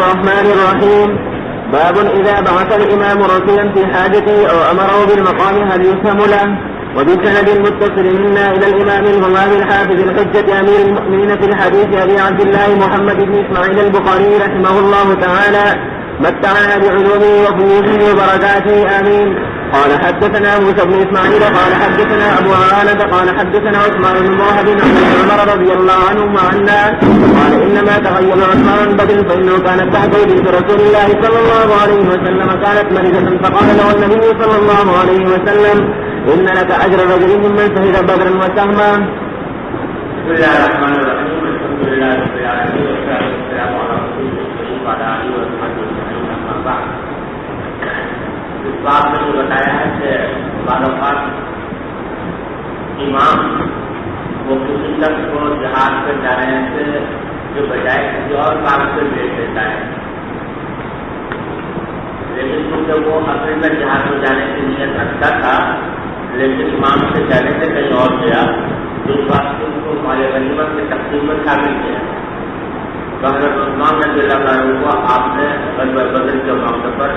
الرحمن الرحيم. باب إذا بعث الإمام رسولا في حاجته أو أمره بالمقام هل يفهم له؟ وبسند متصل منا إلى الإمام الهمام الحافظ الحجة أمير المؤمنين في الحديث أبي عبد الله محمد بن إسماعيل البخاري رحمه الله تعالى متعنا بعلومه وفيوده وبركاته آمين. قال حدثنا موسى بن إسماعيل قال حدثنا أبو عوانة قال حدثنا عثمان بن موهب عن عمر رضي الله عنه وعنا قال إنما تغير عثمان بدر فإنه كانت تحته بنت رسول الله صلى الله عليه وسلم كانت مريضة فقال له النبي صلى الله عليه وسلم إن لك أجر رجل ممن شهد بدرا وسهما. بسم الله الرحمن الرحيم. الحمد لله رب العالمين والصلاة والسلام على رسول الله وعلى آله وصحبه أجمعين. أما بعد اس بات میں یہ بتایا ہے کہ بعض اوقات امام وہ کسی شخص کو جہاز پہ جانے سے جو بجائے کسی اور کام سے بھیج دیتا ہے، لیکن کیونکہ وہ اصل میں جہاز میں جانے کی نیت رکھتا تھا لیکن امام سے کہنے سے کہیں اور گیا، اس بات سے ان کو مال غنیمت کی تقسیم میں شامل کیا. تو حضرت عثمان رضی اللہ عنہ کو آپ نے غزوہ بدر کے موقع پر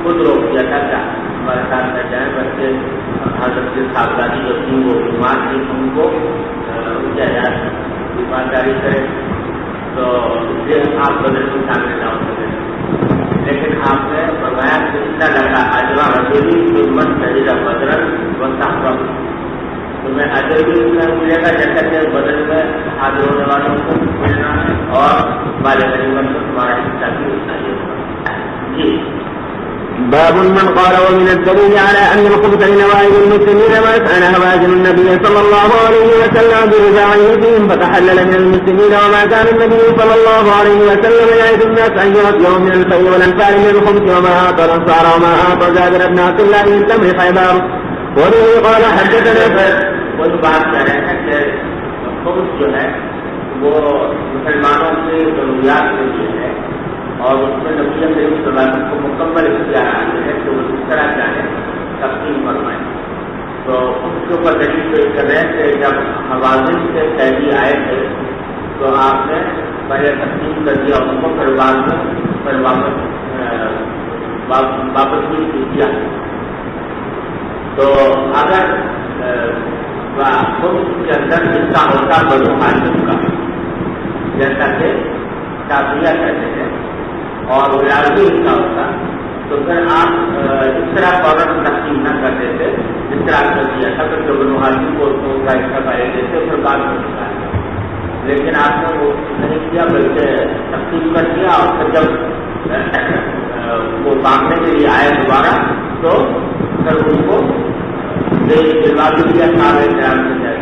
خود روک دیا تھا کہ ہمارے ساتھ نہ جائیں، بلکہ حضرت کی صاحبزادی جو تھی وہ بیمار تھی، ان کو بیمارداری کرے، تو اس لیے آپ بدر کے سامنے نہ ہو سکے. لیکن آپ نے فرمایا کہ اتنا لگا اجوا رسولی خدمت شہیدہ بدرن و صحبہ، تمہیں اجر بھی ملے گا جیسا کہ بدر میں حاضر ہونے والوں کو ملنا ہے اور مال غنیمت کو تمہارا حصہ بھی اتنا ہی ہوگا. جی. باب من قال ومن الدليل على أن الخبث لنوائب المسلمين ما كان هواجم النبي صلى الله عليه وسلم برجاعه فيهم فتحلل من المسلمين وما كان النبي صلى الله عليه وسلم يعد الناس أن يغطيهم من الفيء والأنفال من الخبث وما أعطى الأنصار وما أعطى جابر بن عبد الله من تمر خيبر. وبه قال حدثنا وہ جو بات کہہ رہے ہیں کہ خبث جو ہے وہ مسلمانوں کی ضروریات کے لیے ہے اور اس میں نبی کریم صلی اللہ علیہ وسلم کو مکمل اختیار آتے ہیں کہ وہ اس طرح چاہیں تقسیم فرمائیں. تو اس کے اوپر دلیل پیش کر رہے ہیں کہ جب حوازن سے قیدی آئے تھے تو آپ نے پہلے تقسیم کر دیا ان کو، پھر بعد میں واپس بھی کیا. تو اگر خود کے اندر حصہ ہوتا بنو حاشم کا، جیسا کہ شافعیہ کہتے ہیں، اور ولادی حصہ ہوتا تو پھر آپ اس طرح فوراً تقسیم نہ کر دیتے جس طرح کر دیا تھا کہ بنو حاشم کو ان کا حصہ پہلے دیتے پھر بعد میں نکالتے. لیکن آپ نے وہ نہیں کیا بلکہ تقسیم کر دیا اور پھر جب وہ مانگنے کے لیے آئے دوبارہ تو پھر ان کو دلوا بھی دیا سارے خیال سے جائے.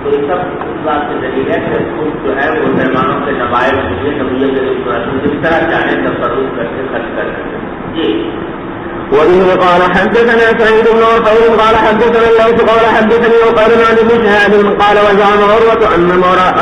تو یہ سب اس بات سے دلیل ہے کہ خود جو ہے وہ مسلمانوں کے نوائب کے لیے نبی کریم جس طرح چاہیں تصرف کر کے خرچ کر سکتے. جی. وبه قال حدثنا سعيد بن وفير قال حدثنا الليث قال حدثني وقال عن ابن شهاب قال وزعم عروة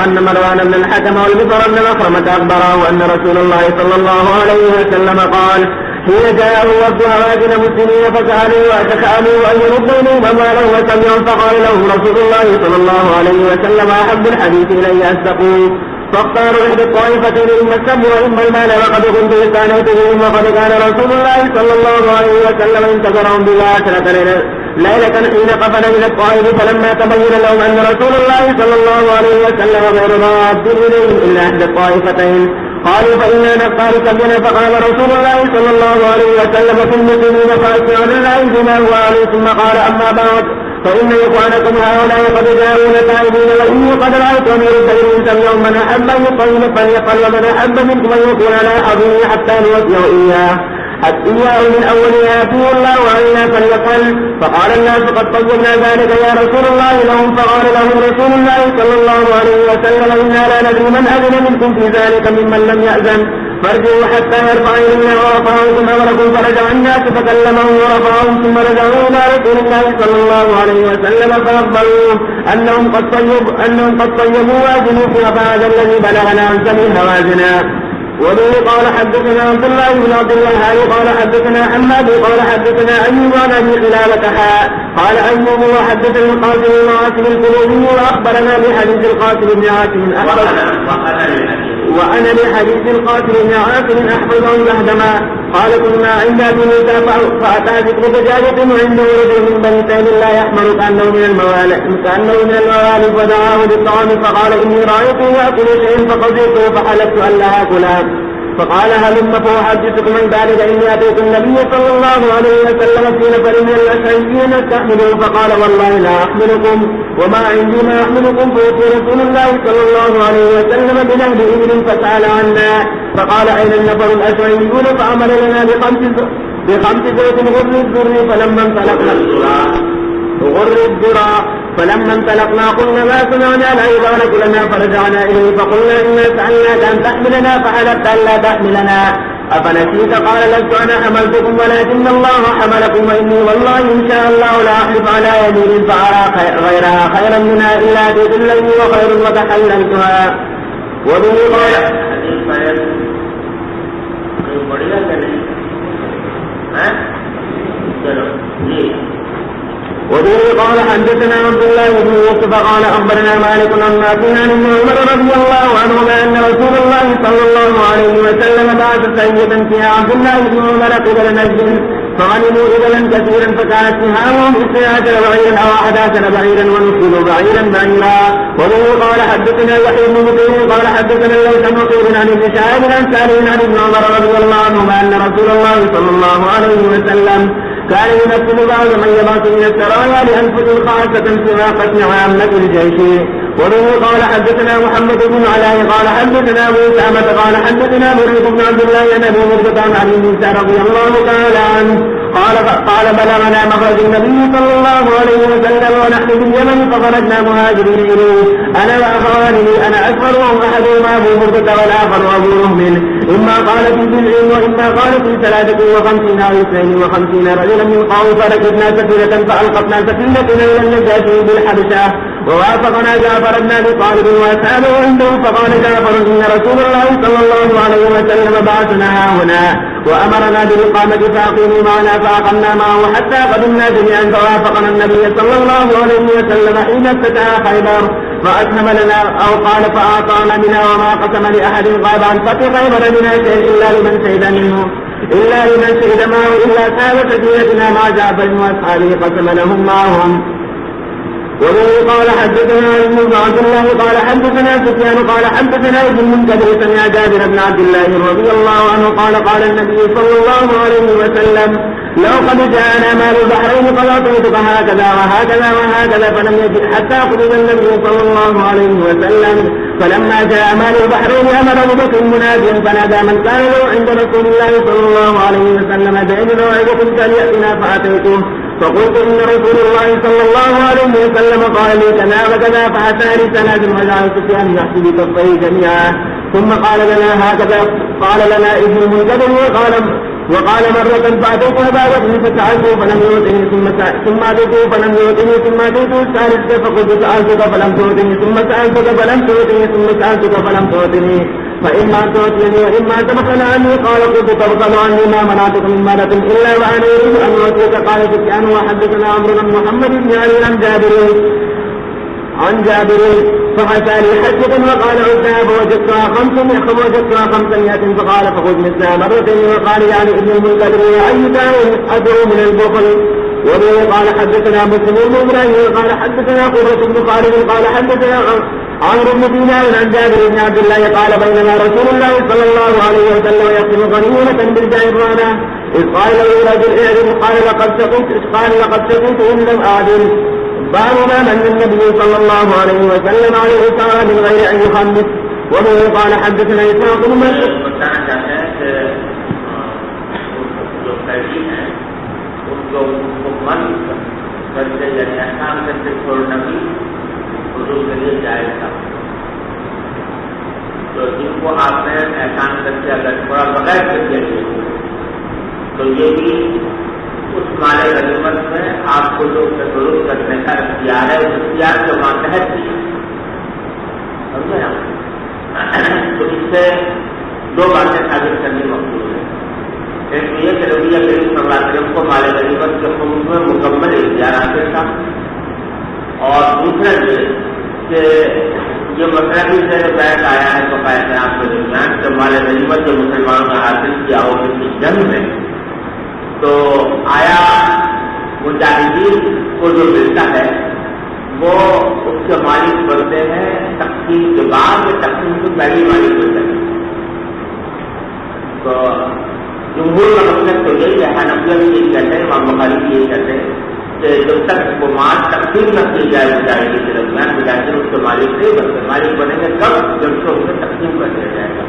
أن مروان بن الحكم والمسور بن مخرمة أخبره أن رسول الله صلى الله عليه وسلم قال حين جاءه وفد هوازن مسلمين فسألوا وتسألوا أن يردوا منهم أموالهم وسمعوا فقال لهم رسول الله صلى الله عليه وسلم أحب الحديث إلي أصدقوا، فاختاروا إحدى الطائفتين إما السب وإما المال وقد كنت استعنيتهم وقد كان رسول الله صلى الله عليه وسلم انتظرهم بها 10 ليلة حين قفل من الطائف فلما تبين لهم أن رسول الله صلى الله عليه وسلم غير راد إليهم إلا إحدى الطائفتين قالوا فإنا نختار سبينا. فقال رسول الله صلى الله عليه وسلم في المسلمين فأسمعوا لله بما هو عليه ثم قال أما بعد فإن إخوانكم هؤلاء قد جاءون تائبين وإني قد رأيت أمير الدين سمعوا من أحب أن يطيب فليقل ومن أحب منكم أن يكون على حظه حتى نوفيه إياه من أول يأتيه الله وعلنا فليقل. فقال الناس قد طيبنا ذلك يا رسول الله لهم. فقال لهم رسول الله صلى الله عليه وسلم إنا لا ندري من أذن منكم في ذلك ممن لم يأذن فارجعوا حتى يرفع إلينا ورفعوا ثم أمركم فرجع الناس فكلمهم ورفعهم ثم رجعوا إلى رسول الله صلى الله عليه وسلم فأخبروه أنهم قد طيبوا وازنوا فهذا الذي بلغنا عن سبيل هوازنا. وبه قال حدثنا عبد الله بن عبد الله قال حدثنا حماد قال حدثنا أيوب عن أبي قلابة قال أيوب وحدثنا القاسم بن عاصم القلوبي وأخبرنا بحديث القاسم بن عاصم وأنا لحديث القاتل بن عاصم أحفظه بهدما قال كنا عند أبي موسى فأتى ذكر دجاجة عنده رجل من بني تيم لا يحمل كأنه من الموالد ودعاه بالطعام فقال إني رأيته يأكل شيء فقضيته فحلفت أن لا أكله فقال هلم فأحدثكم عن ذلك إني أتيت النبي صلى الله عليه وسلم في نفر من الأشعريين أستحمله فقال والله لا أحملكم وما عندي ما أحملكم فأتي رسول الله صلى الله عليه وسلم بنهر إبل فسأل عنا فقال أين النفر الأشعريون فأمر لنا بخمس زوج غر الذر فلما انطلقنا قلنا ما سمعنا لا يبارك لنا فرجعنا إليه فقلنا إنا سألناك أن تحملنا فحلفت أن لا تحملنا أفنسيت قال لست أنا حملتكم ولكن الله حملكم وإني والله إن شاء الله لا أحلف على يمين فأرى غيرها خيرا منها إلا أتيت الذي وخير وتحللتها وبه قال وبه قال حدثنا عبد الله بن يوسف قال أخبرنا مالك عن نافع عن ابن عمر رضي الله عنهما أن رسول الله صلى الله عليه وسلم بعث سيدا فيها عبد الله بن عمر قبل نجد فغنموا إبلا كثيرا فكانت سهامهم 12 بعيرا أو 11 بعيرا ونصبوا بعيرا. وبه قال حدثنا يحيى بن بكير قال حدثنا الليث بن نصير عن ابن شهاب عن سالم عن ابن عمر رضي الله عنهما أن رسول الله صلى الله عليه وسلم كان يمثل بعض من يبعث من السرايا لأنفس خاصة سوى قسم عامة الجيش. وبه قال حدثنا محمد بن علاء قال حدثنا أبو أسامة قال حدثنا مريد بن عبد الله عن أبي مرزق عن موسى رضي الله تعالى عنه قال بلغنا مخرج النبي صلى الله عليه وسلم ونحن باليمن فخرجنا مهاجرين إليه أنا وأخواني أنا أكبر وهم أحدهما أبو مرزق والآخر أبو رهن إما قال في بضع وإما قال في 53 أو 52 رجلا من قوم فركبنا سفينة فألقتنا سفينتنا إلى النجاشي بالحبشة ووافقنا جعفر بن أبي طالب وأصحابه عنده فقال جعفر إن رسول الله صلى الله عليه وسلم بعثنا هنا وأمرنا بالإقامة فأقيموا معنا فأقمنا معه حتى قدمنا جميعا فوافقنا النبي صلى الله عليه وسلم حين افتتح خيبر فأسلم لنا أو قال فأعطانا منا وما قسم لأحد غاب عن فتح خيبر منا شيء إلا لمن شهد معه إلا أصحاب سفينتنا مع جعفر وأصحابه قسم لهم معهم. وبه قال حدثنا ابن عبد الله قال حدثنا سفيان قال حدثنا ابن المنكدر سمع جابر بن عبد الله رضي الله عنه قال النبي صلى الله عليه وسلم لو قد جاءنا مال البحرين فأعطيتك هكذا وهكذا وهكذا فلم يجد حتى قبض النبي صلى الله عليه وسلم فلما جاء مال البحرين أمر أبو بكر مناديا فنادى من كان له عند رسول الله صلى الله عليه وسلم دين موعظة فليأتنا فأتيته فقلت إن رسول الله صلى الله عليه وسلم قال لي كذا وكذا فأتاني سند وجعل سفيان يحسب كفيه جميعا ثم قال لنا هكذا قال لنا ابن المنكدر وقال مرة فأتيت أبا بكر فسألته فلم يعطني ثم أتيته فلم يعطني ثم أتيته الثالثة فقلت سألتك فلم تعطني ثم سألتك فلم تعطني ثم سألتك فلم تعطني فإما تعطيني وإما تبخل عني قال قلت تبخل عني ما منعتك من مالة إلا وأنا يريد أن أعطيك قال سفيان وحدثنا عمرو بن محمد بن علي عن جابر فحكى لي حجة وقال عزها فوجدتها 500 فقال فخذ مثلها مرتين وقال يعني ابن المنكدر أي داء أدعو من البخل. وبه قال حدثنا مسلم بن إبراهيم قال حدثنا قرة بن خالد قال حدثنا عمرو بن دينار عن جابر بن عبد الله قال بينما رسول الله صلى الله عليه وسلم يقسم غنيمة بالجيرانة إذ قال له رجل اعدل قال لقد سقيت إن لم أعدل باب ما من النبي صلى الله عليه وسلم عليه السلام من غير أن يخمس. وبه قال حدثنا إسحاق بن مسعود तो जिनको आपने एहसान करके अगर थोड़ा बगैर करके तो ये भी उस माले गनीमत में आपको जो दुरुस्त करने का इख्तियार है उस इख्तियार के मातहत समझे ना। तो इससे दो बातें साबित करनी मकबूल है। एक तो ये कि नबी करीम सल्लल्लाहु अलैहि वसल्लम को माले गनीमत के हुक्म में मुकम्मल इख्तियार हासिल था और दूसरा ये कि یہ مسئلہ بھی سے بیٹھ آیا ہے تو آپ کے درمیان کہ مال غنیمت جو مسلمانوں نے حاصل کیا ہو کسی جنگ میں، تو آیا مجاہدین کو جو ملتا ہے وہ اس کے مالک بنتے ہیں تقسیم کے بعد میں تقسیم کی پہلی مالک بنتے ہیں. تو جمہور کا مطلب تو یہی ہے، حنفیہ بھی یہی کہتے ہیں، امام بخاری بھی یہی کہتے ہیں کہ جب تک وہ مال تقسیم نہ کی جائے مجاہدین کے درمیان، مجاہدین اس کے مالک نہیں بنتے. مالک بنیں گے کب؟ جب سے اسے تقسیم کر دیا جائے گا.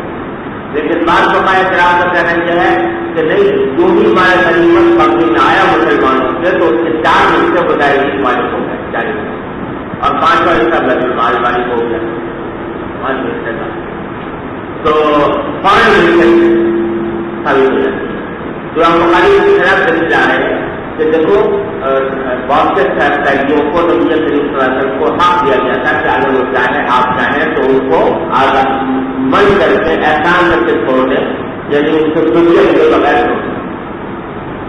لیکن بعض بقایا کرام کا کہنا یہ ہے کہ نہیں، جو بھی مال غنیمت قبضے میں آیا مسلمانوں سے تو اس کے 4 حصے مجاہدین مالک ہو گئے 40 اور 5واں حصہ بیت المال مالک ہو گیا 5 حصے کا. تو 5 حصے ثابت ہو جاتے. جو ہم بخاری کی خلاف دلیل آ رہے ہیں کہ دیکھو بہت سے سیدوں کو نبی کریم صلی اللہ علیہ وسلم کو حق دیا گیا تھا کہ اگر وہ چاہیں آپ چاہیں تو ان کو من کر کے احسان کر کے چھوڑ دیں، یعنی ان سے دنیا کے بغیر چھوڑ دیں.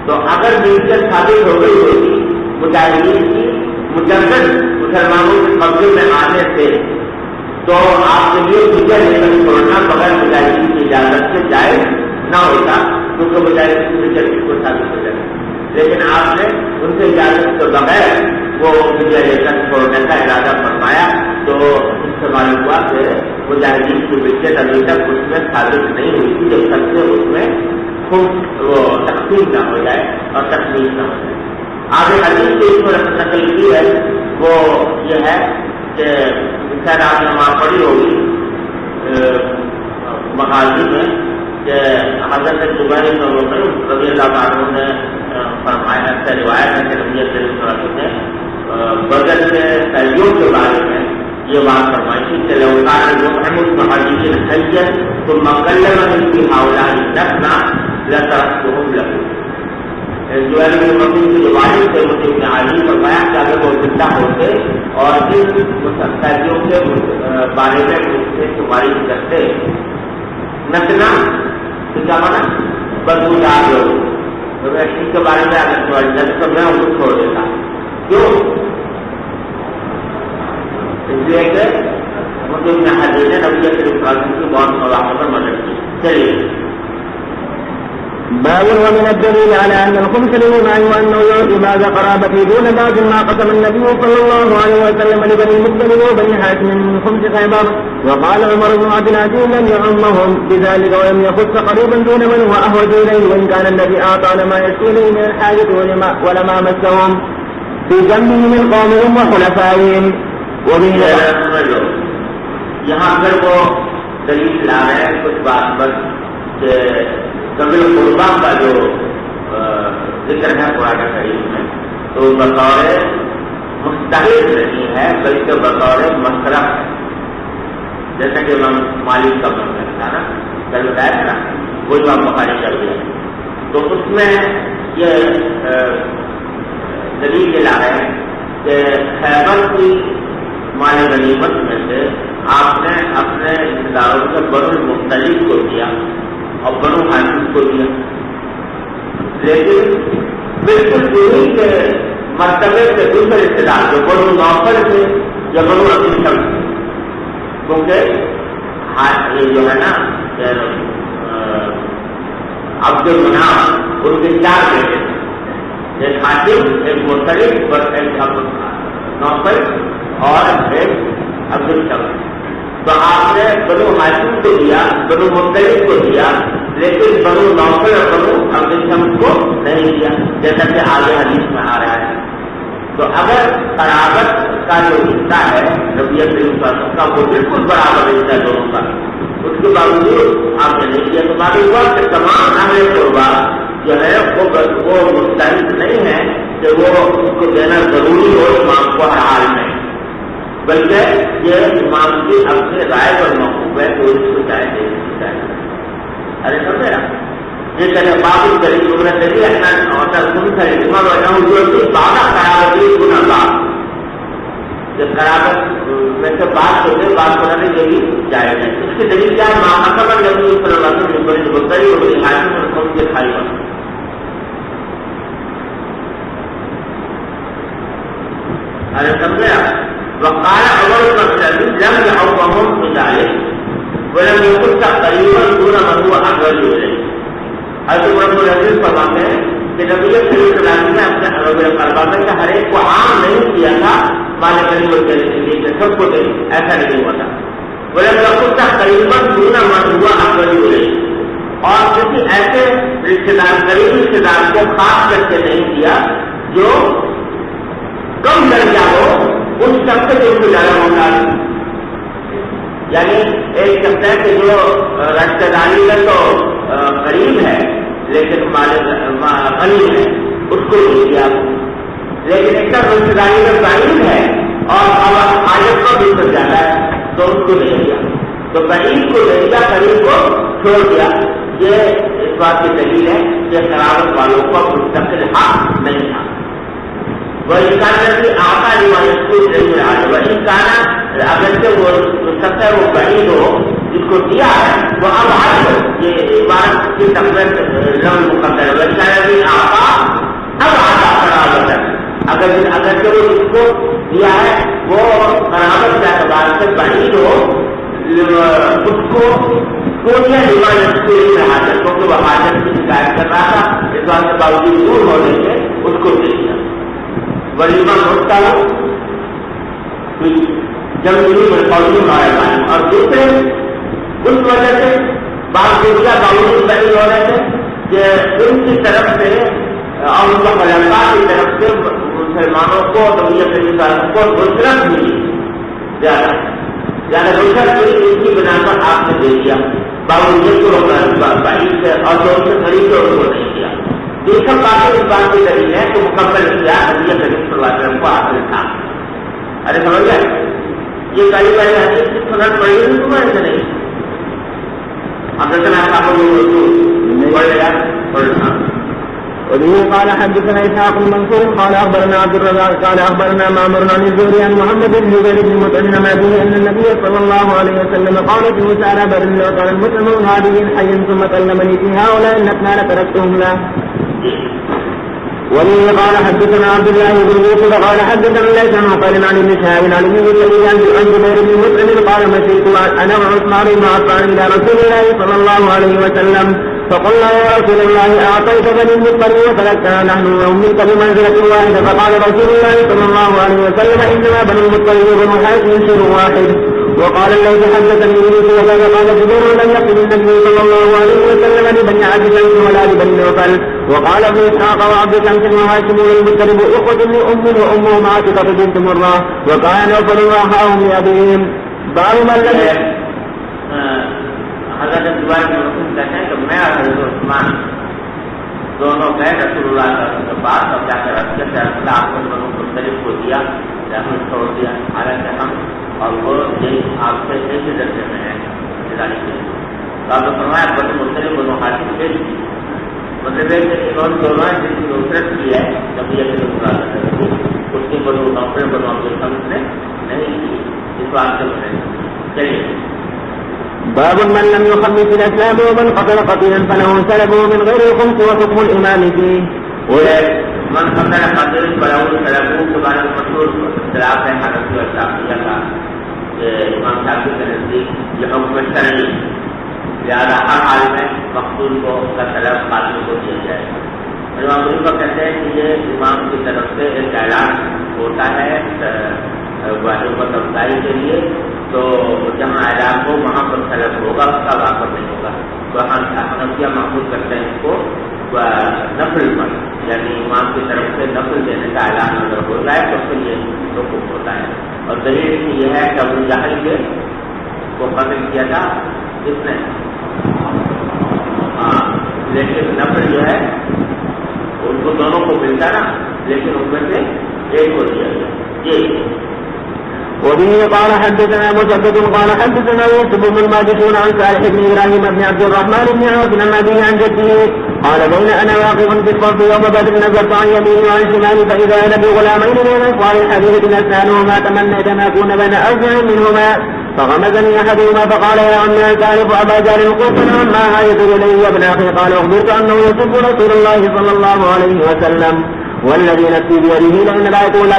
تو اگر ملکیت ثابت ہو گئی ہوگی مجاہدین کی مجدد مسلمانوں کے قبضے میں آنے سے، تو آپ کے لیے دنیا لے کر چھوڑنا بغیر مجاہدین کی اجازت سے جائز نہ ہوتا، کیونکہ مجاہدین کی مجدد کو ثابت ہو جائے. لیکن آپ نے ان سے اجازت کے بغیر وہ دنیا لے کر چھوڑنے کا ارادہ فرمایا، تو اس سے معلوم ہوا کہ مجاہدین کی ملکیت ابھی تک اس میں ثابت نہیں ہوئی تھی، جب تک کہ اس میں خود وہ تقسیم نہ ہو جائے اور تکمیل نہ ہو جائے. آگے حدیث کی اس پر نقل کی ہے وہ یہ ہے کہ شاید آپ نے وہاں پڑھی ہوگی مغازی میں کہ حضرت زبیر بن عوام رضی اللہ عنہ نے فرمایا ہے، روایت ہے کہ نبی صلی اللہ علیہ وسلم نے بدر کے سیدوں کے بارے میں یہ بات فرمائی تھی کہ لو كان المحرم المحرمين حيا ثم كلم في هؤلاء الناس لتركتهم له. جو کی جو والد تھے مجھے ابن علی فرمایا کہ اگر وہ زندہ ہوتے اور جن سیدوں کے بارے میں اس سے سفارش کرتے نچنا تو کیا مانا بدبودار لوگ، تو میں اس کے بارے میں اگر سوال کرتا تو میں ان کو چھوڑ دیتا. کیوں؟ اس لیے کہ مجھے ابن علی نے نبی کریم کی بہت مواقع پر مدد کی. چلیے باب ومن الدليل على أن الخمس للإمام وأنه يعطي بعض قرابته دون بعض ما قسم النبي صلى الله عليه وسلم لبني المطلب وبني حاتم من خمس خيبر. وقال عمر بن عبد العزيز لم يعمهم بذلك ولم يخص قريبا دون من هو أهوج إليه، وإن كان الذي أعطى لما يشكو إليه من الحاجة ولما مسهم في جنبه من قومهم وخلفائهم. یہاں پھر وہ دلیل لا رہے ہیں کچھ بات پر کہ قبل قربا کا جو ذکر ہے قرآن کریم میں، تو بطور مستحق نہیں ہے بلکہ بطور مصرف ہے. جیسا کہ امام مالک کا مطلب تھا نا کل بتایا تھا، وہ امام بخاری کر دیا. تو اس میں یہ دلیل لا رہے ہیں کہ خیبر کی مال غنیمت میں سے آپ نے اپنے رشتے داروں سے بنو المختلف کو دیا اور بنو حاشم کو دیا، لیکن بالکل انہیں کے مرتبے سے دوسرے رشتے دار جو بنو نوفل تھے یا بنو عبد شمس تھے، کیونکہ یہ جو ہے نا عبد المناف ان کے 4 بیٹے تھے، ایک حاشم، ایک مختلف اور ایک نوفل اور ایک عبد الشمس. تو آپ نے بنو حاشم کو دیا، بنو مختلف کو دیا، لیکن بنو نوفل اور بنو عبد الشمس کو نہیں دیا، جیسا کہ آگے حدیث میں آ رہا ہے. تو اگر قرابت کا جو حصہ ہے نبی کریم صلی اللہ علیہ وسلم کا وہ بالکل برابر حصہ ہے دونوں کا، اس کے باوجود آپ نے نہیں دیا، تو معلوم ہوا کہ تمام اہل قربا جو ہے وہ مستحق نہیں ہے کہ وہ اس کو دینا ضروری ہو امام کو ہر حال میں، بلکہ یہ امام کی اپنے رائے پر موقوف ہے تو اس کو چاہے دے چاہے. ارے سمجھے نا یہ کہتے بابل کری تمہیں دیکھیے اپنا تم کھڑے تمہارا بچا ہوں جو بابا خرابی گنا بات جب خرابت میں سے بات ہوتے بات بنانے کے لیے جائے گا. اس کے دلیل کیا ہے؟ محمد نبی صلی اللہ علیہ وسلم بڑی بکری اور بڑی حاکم اور قوم کے کھائی بن. ارے سمجھے آپ وقال عمر بن عبد العزيز لم يعوضه ولم يكن تقريبا دون من هو اقرب اليه. حضرت عمر العزیز فرماتے ہیں کہ نبی صلی اللہ علیہ وسلم نے اپنے عرب قربا میں سے ہر ایک کو عام نہیں کیا تھا مال غنیمت کے لیے سب کو دے، ایسا نہیں ہوا تھا. ولم يكن تقريبا دون من هو اقرب اليه. اور کسی ایسے رشتے دار غریب رشتے دار کو خاص کر کے نہیں کیا جو کم درجہ ہو اس سب سے جو زیادہ ہوگا. یعنی ایک شخص ہے کہ جو رشتے داری میں تو قریب ہے لیکن غنی ہے اس کو نہیں دیا. لیکن ایک رشتے داری میں قریب ہے اور حاجت کو بھی سب زیادہ ہے تو اس کو نہیں دیا. تو قریب کو لے دیا، قریب کو چھوڑ دیا. یہ اس بات کی دلیل ہے کہ قرابت والوں کو مستقل حق نہیں تھا. وہ انسان بھی آتا روایت کو نہیں رہا ہے. وہ انسان اگرچہ وہ سب ہے وہ قریب ہو جس کو دیا ہے وہ اب حق یہ بات کی تقریب رنگ مقدر ہے. انسان بھی آتا اب آتا قرابت ہے. اگرچہ وہ جس کو دیا ہے وہ قرابت کے اعتبار سے قریب ہو اس کو کوئی روایت کو نہیں رہا تھا کیونکہ وہ حاجت کی شکایت کر رہا تھا. اس بات کے باوجود دور ہونے سے اس کو دے دیا. ولیمہ ہوتا ہو جب اور دوسرے اس وجہ سے بات دنیا باوجود نہیں ہو رہے تھے کہ ان کی طرف سے اور ان کا ملکہ کی طرف سے مسلمانوں کو کو نصرت ملی زیادہ نصرت ملی. اس کی بنا پر آپ نے دے دیا باوجود کو بعید سے اور جو ان سے قریب سے ان کو نہیں دیا. یہ سب باتیں اس بات کی دلیل ہے کہ مکمل اختیار نبی کریم صلی اللہ علیہ وسلم کو حاصل تھا. ارے سمجھ گئے یہ پہلی پہلی حدیث کی سنت پڑی ہوئی تمہارے سے نہیں. حضرت وبه قال حدثنا اسحاق بن منصور قال اخبرنا عبد الرزاق قال اخبرنا معمر عن الزهري عن محمد بن جبير بن مطعم به ان النبي صلى الله عليه وسلم قال في موسى بر لو كان المسلمون هذه حي ثم كلمني في هؤلاء الاثنان تركتهم له. وبه قال حدثنا عبد الله بن يوسف قال حدثنا ليس عن قال عن ابن شهاب عن ابن الذي عن جبير بن مطعم قال مشيت انا وعثمان بن عفان الى رسول الله صلى الله عليه وسلم فقلنا يا رسول الله اعطيت بني المطلب وتركتنا نحن وامك بمنزله واحده. فقال رسول الله صلى الله عليه وسلم انما بني المطلب وبنو حاشم شيء واحد. وقال الذي حدثني يوسف وقال قال جبير لم يقل النبي صلى الله عليه وسلم لبني عبد شمس ولا لبني نوفل. وقال ابن اسحاق وعبد شمس وهاشم والمطلب اخوه لام وامهم عاتقه بنت مره وكان نوفل واخاهم لابيهم. باب من لم حضرت عبداللہ بن مسعود کہتے ہیں کہ میں اور حضرت عثمان دونوں گئے رسول اللہ صلی اللہ علیہ وسلم کے پاس اور جا کر رکھ کے آپ نے دونوں مختلف کو دیا ہمیں چھوڑ دیا. حالانکہ ہم اور وہ آپ سے ایک ہی درجے میں ہیں دلانے کے لیے. تو آپ نے فرمایا بڑے مختلف دونوں حاصل بھیج دی. مطلب ہے کہ انہوں نے دونوں جس کی نصرت کی ہے جب یہ اس کی بنو نوکر بنو عبد الحمد نے نہیں کی. اس بات سے چلیے. باب من لم يخمس الاسلام ومن قتل قتيلا فله سلبه من غير الخمس وحكم الامام فيه. من قتل قتيلا فله سلبه کے بارے میں مشہور اختلاف ہے حنفی اور شافعیہ کا کہ امام شافعی کے نزدیک یہ حکم شرعی لہٰذا ہر حال میں مقتول کو اس کا سلب قاتل کو دیا جائے. امام ابو حنیفہ کہتے ہیں کہ یہ امام کی طرف سے ایک اعلان ہوتا ہے واجب افزائی کے لیے تو جہاں اعلان ہو وہاں پر سلب ہوگا اس کا واقف نہیں ہوگا. تو حنفیہ محفوظ کرتے ہیں اس کو نفل پر یعنی امام کی طرف سے نفل دینے کا اعلان اگر ہوتا ہے تو پھر یہ حکم ہوتا ہے. اور دلیل یہ ہے کہ ابو جہل کے کو قتل کیا تھا جس نے لیکن نفل جو ہے ان کو دونوں کو ملتا نا لیکن ان میں سے ایک کو دیا گیا. یہ وبه قال حدثنا مسدد قال حدثنا يوسف بن الماجشون عن صالح بن ابراهيم بن عبد الرحمن بن عوف بن ابي عن جده قال بين انا واقف في الصف يوم بدر نظرت عن يميني وعن شمالي فاذا انا بغلامين من انصار الحديث اسنانهما تمنيت ان اكون بين ارجع منهما فغمزني احدهما فقال يا عمي هل تعرف ابا جهل قلت نعم ما هاجت الي يا ابن اخي قال اخبرت انه يسب رسول الله صلى الله عليه وسلم والذي نفسي بيده لئن رأيته لا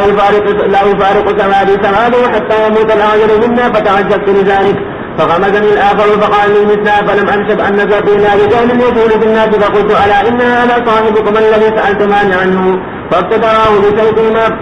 يفارق سوادي سواده حتى يموت الأعين منا فتعجبت لذلك فغمزني الآخر فقال لي مثلها فلم أنشب أن نزلنا رجال يقول في الناس فقلت ألا إن هذا صاحبكم الذي سألتمان عنه فابتدراه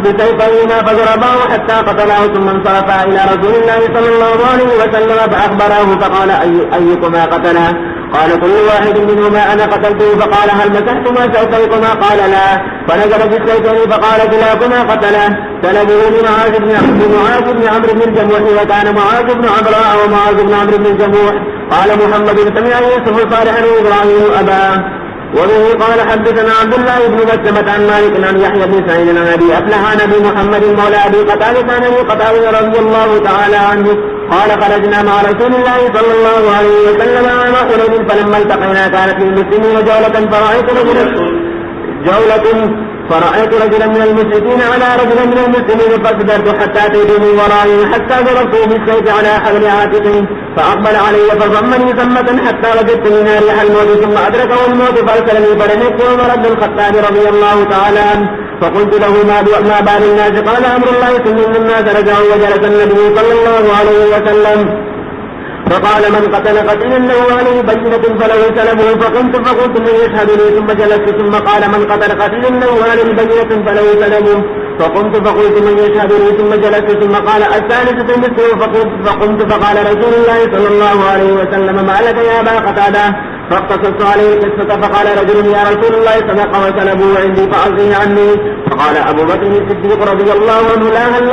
بسيفيهما فضرباه حتى قتلاه ثم انصرفا إلى رسول الله صلى الله عليه وسلم فأخبره فقال أيكما قتله؟ قال كل واحد منهما أنا قتلته. فقال هل مسحتما سيفيكما؟ قال لا. فنزل بالسيفين فقال كلاكما قتله. سلبه لمعاذ بن عمرو بن الجموح وكان معاذ بن عمرو ومعاذ بن عمرو بن الجموح. قال محمد سمع يوسف صالحا وإبراهيم أباه. وبه قال حدثنا عبد الله بن مسلمة عن مالك عن يحيى بن سعيد عن أبي أفلح عن أبي محمد مولى أبي قتادة عن أبي قتادة رضي الله تعالى عنه قال خرجنا مع رسول الله صلى الله عليه وسلم عام حنين فلما التقينا كانت للمسلمين جولة فرأيت رجلا من المشركين على رجل من المسلمين فاصبرت حتى أتيت من ورائه حتى ضربته بالسيف على حبل عاتقه فأقبل علي فضمني ثمة حتى وجدت منها ريح الموت ثم أدركه الموت فأرسلني فلميت عمر بن الخطاب رضي الله تعالى عنه فقلت له ما بال الناس؟ قال أمر الله ثم إن الناس رجعوا وجلس النبي صلى الله عليه وسلم فقال من قتل قتيلا له عليه بينة فله سلبه فقلت من يشهد لي ثم جلست ثم قال من قتل قتيلا له عليه بينة فله سلبه فقلت من يشهد لي ثم جلست ثم قال الثالثة مثله فقمت فقال رسول الله صلى الله عليه وسلم ما لك يا أبا قتادة؟ فاقتصصت عليه القصة فقال رجل يا رسول الله صدق وسلبه عندي فأعطيه عني. فقال أبو بكر الصديق رضي الله عنه لا هل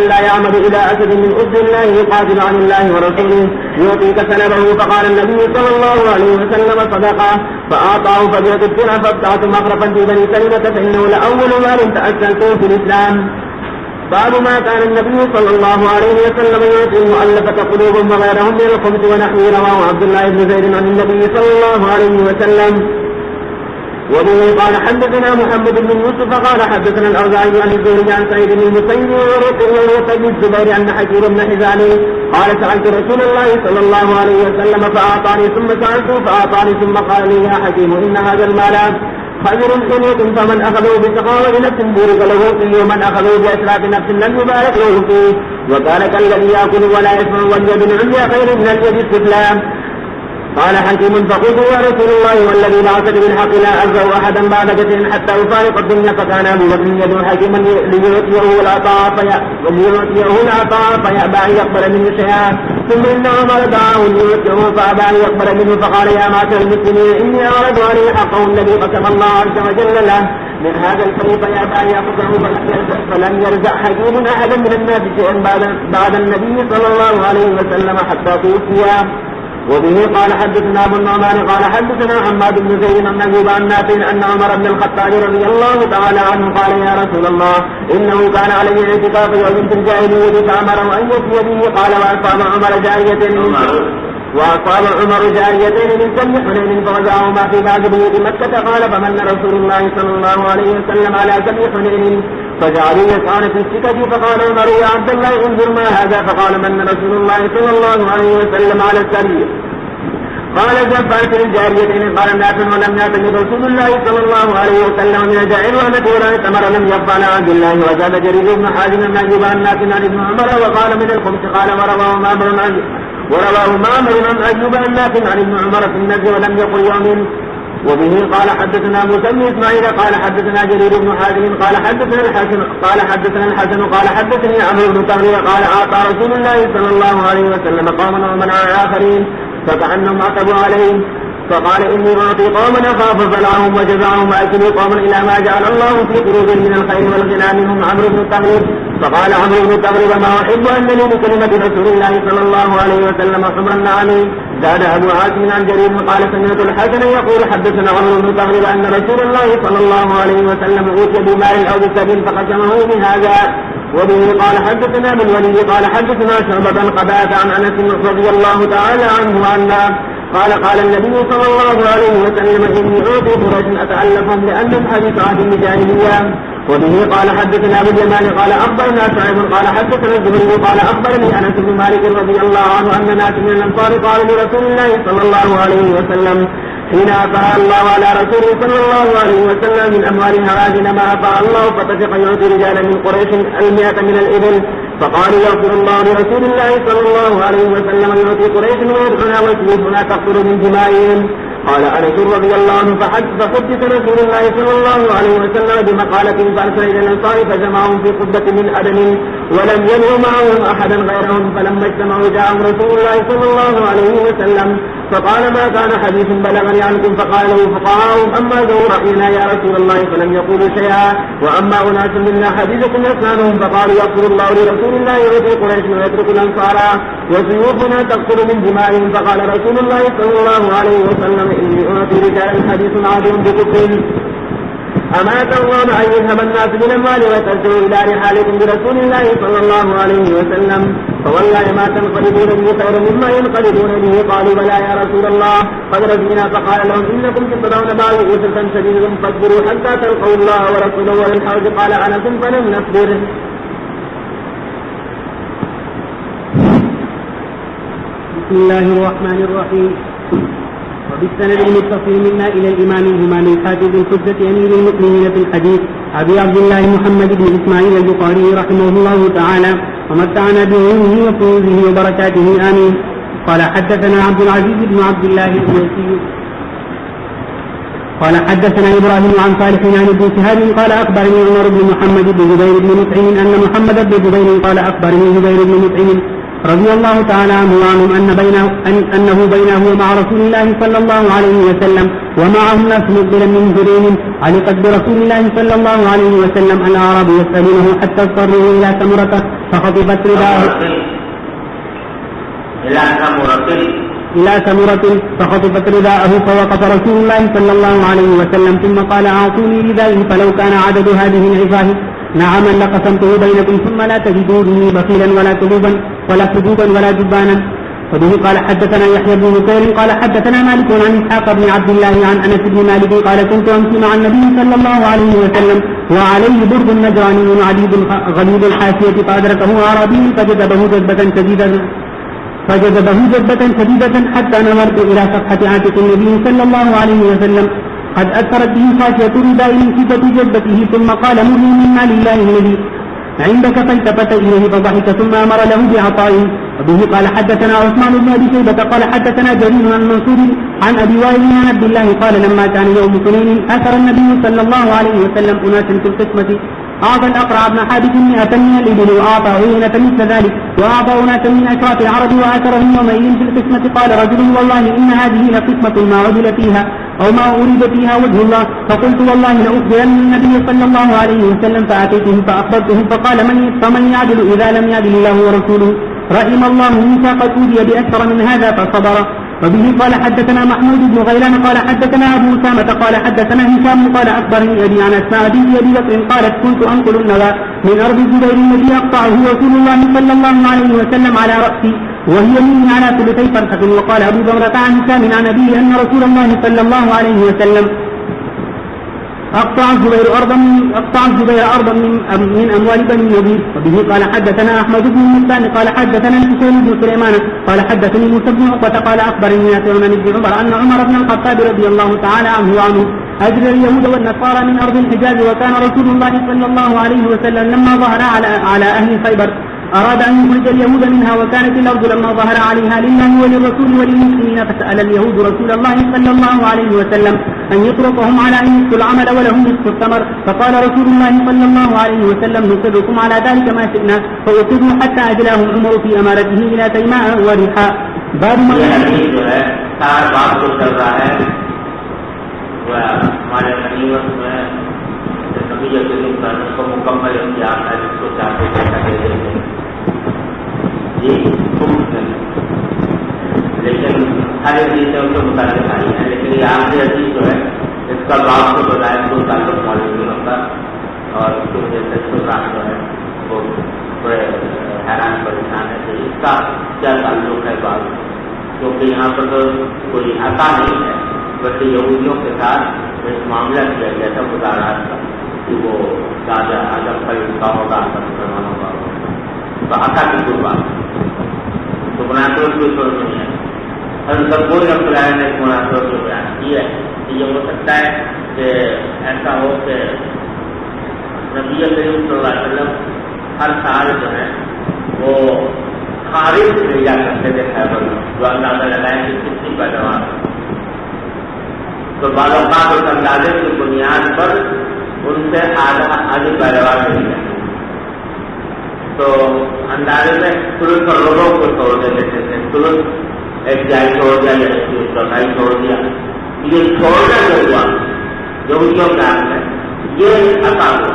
لا يعمد إلى أسد من أسد الله يقاتل عن الله ورسوله يعطيك سلبه. فقال النبي صلى الله عليه وسلم صدقه فأعطاه فبعت الدرع فابتعت مخرفا في بني سلمة فإنه لأول مال تأسلته في الإسلام. باب ما كان النبي صلى الله عليه وسلم يعطي المؤلفة قلوبهم وغيرهم من الخبز ونحوه. رواه عبد الله بن زيد عن النبي صلى الله عليه وسلم. وبه قال حدثنا محمد بن يوسف قال حدثنا الأوزاعي عن الزهري عن سعيد بن المسيب وروق بن الزبير عن حكيم بن حزام قال سألت رسول الله صلى الله عليه وسلم فأعطاني ثم سألته فأعطاني ثم قال لي يا حكيم إن هذا المال خير حلوة فمن أخذه بسخاوة نفس بورك له فيه ومن أخذه بأسراف نفس لم يبارك له فيه وكان كالذي يأكل ولا يسمع واليد العليا خير من اليد السفلى. قال حكيم فقلت يا رسول الله والذي بعثك بالحق لا أرجو أحدا بعد كثير حتى يفارق الدنيا. فكان أبو بكر يدعو حكيما ليعطيه العطاء فيأبى أن يقبل منه شيئا ثم إن عمر دعاه ليعطيه فأبى أن يقبل منه فقال يا معشر المسلمين إني أعرض عليه حقه الذي قسم الله عز وجل له من هذا الفريق فيأبى أن يأخذه فلم يرجع حكيم أحدا من الناس شيئا بعد النبي صلى الله عليه وسلم حتى توفي. وبه قال حدثنا ابو النعمان قال حدثنا حماد بن زيد عن ايوب عن نافع ان عمر بن الخطاب رضي الله تعالى عنه قال يا رسول الله انه كان علي اعتكاف يوم في الجاهليه فامره ان يفي به. قال واصاب عمر جاريتين من سم حنين فرجعهما في بعض بيوت مكه. قال فمن رسول الله صلى الله عليه وسلم على سم حنين فجعلوا يسعون في السكة. فقال عمر يا عبد الله انظر ما هذا. فقال من رسول الله صلى الله عليه وسلم على السرير. قال جفعت الجاريتين. قال نافع ولم يعتمد رسول الله صلى الله عليه وسلم من الجائر ونكورا ثمر لم يبقى على عبد الله. وزاد جرير بن حازم عن ايوب عن نافع عن ابن عمر وقال من الخمس. قال ورواه معمر عن ايوب عن نافع عن ابن عمر في النزل ولم يقل يوم. وبه قال حدثنا موسى بن اسماعيل قال حدثنا جرير بن حازم قال حدثنا الحسن قال حدثني عمرو بن تغلب قال اعطى رسول الله صلى الله عليه وسلم قوما ومنع اخرين فكأنهم عقبوا عليه. فقال اني اعطي قوما اخاف فلعهم وجزعهم واكلوا قوما الى ما جعل الله في قلوبهم من الخير والغنى منهم عمرو بن تغلب. فقال عمرو بن تغلب ما احب انني بكلمه رسول الله صلى الله عليه وسلم حمر النعم. زاد ابو عاصم عن جرير قال سمعت الحسن يقول حدثنا عمرو بن تغلب ان رسول الله صلى الله عليه وسلم اوتي بمال او بسبيل فقسمه بهذا. وبه قال حدثنا من ولي قال حدثنا شعبة قبات عن انس رضي الله تعالى عنه وعنه قال النبي صلى الله عليه وسلم اني اعطي قريش اتالفهم لانهم حديث عهد الجاهليه. وبه قال حدثنا ابو اليمان قال اخبرنا شعيب قال حدثنا الزهري قال اخبرني انس بن مالك رضي الله عنه ان ناس من الانصار قالوا لرسول الله صلى الله عليه وسلم حين أفاء الله على رسوله صلى الله عليه وسلم من أموال هوازن ما أفاء الله فتفق يعطي رجالا من قريش 100 من الإبل فقالوا يغفر الله لرسول الله صلى الله عليه وسلم يعطي قريش ويدعنا وسيوفنا تقتل من دمائهم. قال أنس رضي الله عنه فحدث رسول الله صلى الله عليه وسلم بمقالة فأرسل إلى الأنصار فجمعهم في قبة من أدم ولم ينهوا معهم أحدا غيرهم فلما اجتمعوا جاءهم رسول الله صلى الله عليه وسلم فقال ما كان حديث بلغني عنكم فقال له فقهاهم أما ذو رأينا يا رسول الله فلم يقولوا شيئا وأما أناس منا حديثكم أسنانهم فقالوا يغفر الله لرسول الله يعطي قريش ويترك الأنصار وسيوفنا تقتل من دمائهم فقال رسول الله صلى الله عليه وسلم إني أعطي رجال حديث عظيم بكفر أمات الله أن يذهب الناس من المال وترجعوا إلى رحالكم برسول الله صلى الله عليه وسلم فوالله ما تنقلبون به خير مما ينقلبون به. قالوا بلى يا رسول الله قد رجعنا فقال لهم إنكم تبدون بعض أسرة شديدة فاصبروا حتى تلقوا الله ورسوله والحوض. قال أنس فلم نصبر. بسم الله الرحمن الرحيم. وبالسند المتصل منا إلى الإمام الهمامي حافظ الحجة أمير المؤمنين في الحديث أبي عبد الله محمد بن إسماعيل البخاري رحمه الله تعالى ومتعنا بعلمه وفوزه وبركاته آمين. قال حدثنا عبد العزيز بن عبد الله الأويسي قال حدثنا إبراهيم عن صالح عن ابن شهاب قال أخبرني عمر بن محمد بن جبير بن مطعم أن محمد بن جبير قال أخبرني جبير بن مطعم رضي الله تعالى عنه وعنهم أنه بينه ومع رسول الله صلى الله عليه وسلم ومعهم ناس مقبلا من جرين علقت برسول الله صلى الله عليه وسلم الأعراب يسألونه حتى اضطروا إلى ثمرته فخطبت رداءه إلى ثمرة فخطبت رداءه فوقف رسول الله صلى الله عليه وسلم ثم قال أعطوني ردائي فلو كان عدد هذه العظاه نعما لقسمته بينكم ثم لا تجدوا به بخيلا ولا كذوبا ولا جبانا. وبه قال حدثنا يحيى بن بكير قال حدثنا مالك عن إسحاق بن عبد الله عن أنس بن مالك قال كنت أمشي مع النبي صلى الله عليه وسلم وعليه برد نجراني غليظ الحاشية فأدركه أعرابي فجذبه جذبة شديدة حتى نظرت إلى صفحة عاتق النبي صلى الله عليه وسلم قد أثرت به خاشية رداء من شدة جذبته ثم قال مرني من مال الله الذي عندك فالتفت إليه فضحك ثم أمر له بعطائه. وبه قال حدثنا عثمان بن أبي شيبة قال حدثنا جرير عن منصور عن أبي وائل عن عبد الله قال لما كان يوم سنين أثر النبي صلى الله عليه وسلم أناسا في القسمة أعطى الأقرع بن حابس 100 من الإبل وأعطى عيينة مثل ذلك وأعطى أناسا من أشراف العرب وآثرهم يومئذ في القسمة. قال رجل والله إن هذه لقسمة ما عدل فيها أو ما أريد فيها وجه الله. فقلت والله لأخبرن النبي صلى الله عليه وسلم فأتيته فأخبرته فقال فمن يعدل إذا لم يعدل الله ورسوله. رحم الله موسى قد أوذي بأكثر من هذا فصبر. وبه قال حدثنا محمود بن غيلان قال حدثنا أبو أسامة قال حدثنا هشام قال أخبرني أبي عن أسماء بنت أبي بكر قالت كنت أنقل النوى من أرض الزبير الذي أقطعه رسول الله صلى الله عليه وسلم على رأسي وهي مني على ثلثي فرسخ. وقال أبو ضمرة عن هشام عن أبيه أن رسول الله صلى الله عليه وسلم أقطع الزبير أرضا من أموال بني النضير. وبه قال حدثنا أحمد بن المستان قال حدثنا الحسين بن سليمان قال حدثني موسى بن عقبة قال أخبرني نافع عن ابن عمر أن عمر بن الخطاب رضي الله تعالى عنه أجل اليهود والنصارى من أرض الحجاز. وكان رسول الله صلى الله عليه وسلم لما ظهر على أهل خيبر أراد أن يخرج اليهود منها وكانت الأرض لما ظهر عليها لله وللرسول وللمسلمين فسأل اليهود رسول الله صلى الله عليه وسلم أن يطرقهم على أن يسكوا العمل ولهم نصف الثمر. فقال رسول الله صلى الله عليه وسلم نقركم على ذلك ما شئنا فوقفوا حتى أجلاهم عمر في أمارته إلى تيماء ورحاء. باب ما मुकम्मल इम्तियाज है जिसको चाहते लेकिन हर एक चीज से उसको मुताबिक आई है। लेकिन ये आखिरी अजीज जो है इसका बाप को बताया तो ताल्लुक मौलवियों का और उसकी वजह से इसको काम जो है वो बड़े हैरान परेशान है कि इसका क्या ताल्लुक है बात, क्योंकि यहाँ पर तो कोई आता नहीं है बल्कि यहूदियों के साथ एक मामला किया गया था मुदारात का कि वो राजा आजम पर उनका होगा मुसलमान होगा तो आता की कोई बात तो बनाते हुए कोई नहीं है। حضرت رحمۃ نے ایک مناسبت کو بیان کی ہے کہ یہ ہو سکتا ہے کہ ایسا ہو کہ نبی کریم صلی اللہ علیہ وسلم ہر سال جو ہے وہ خارج لے جا کرتے تھے خیبر میں، جو اندازہ لگائیں کہ کتنی پیداوار، تو بعض اوقات اس اندازے کی بنیاد پر ان سے آدھی پیداوار ملی جائے، تو اندازے میں ترنت کروڑوں کو چھوڑ دیتے تھے، ترنت ایک جائی چھوڑ دیا یا چوتھائی چھوڑ دیا، یہ چھوڑنا جو ہوا یہودیوں کا ہے یہ عطا ہوا،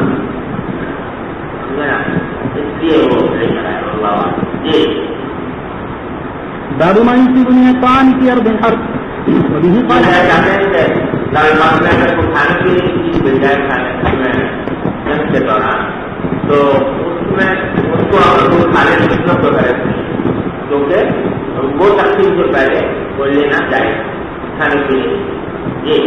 اس لیے وہ لے کر آئے اللہ جی. باب ما يصيب من الطعام في أرض الحرب وبه قال جاتے ہیں کہ لال میں اگر کوئی کھانے کی چیز مل جائے کھانے میں جنگ کے دوران تو اس میں اس کو اگر کھانے کی قسمت تو کرے کیونکہ وہ تقسیم جو پہلے وہ لینا چاہیے کھانے کے لیے. جی.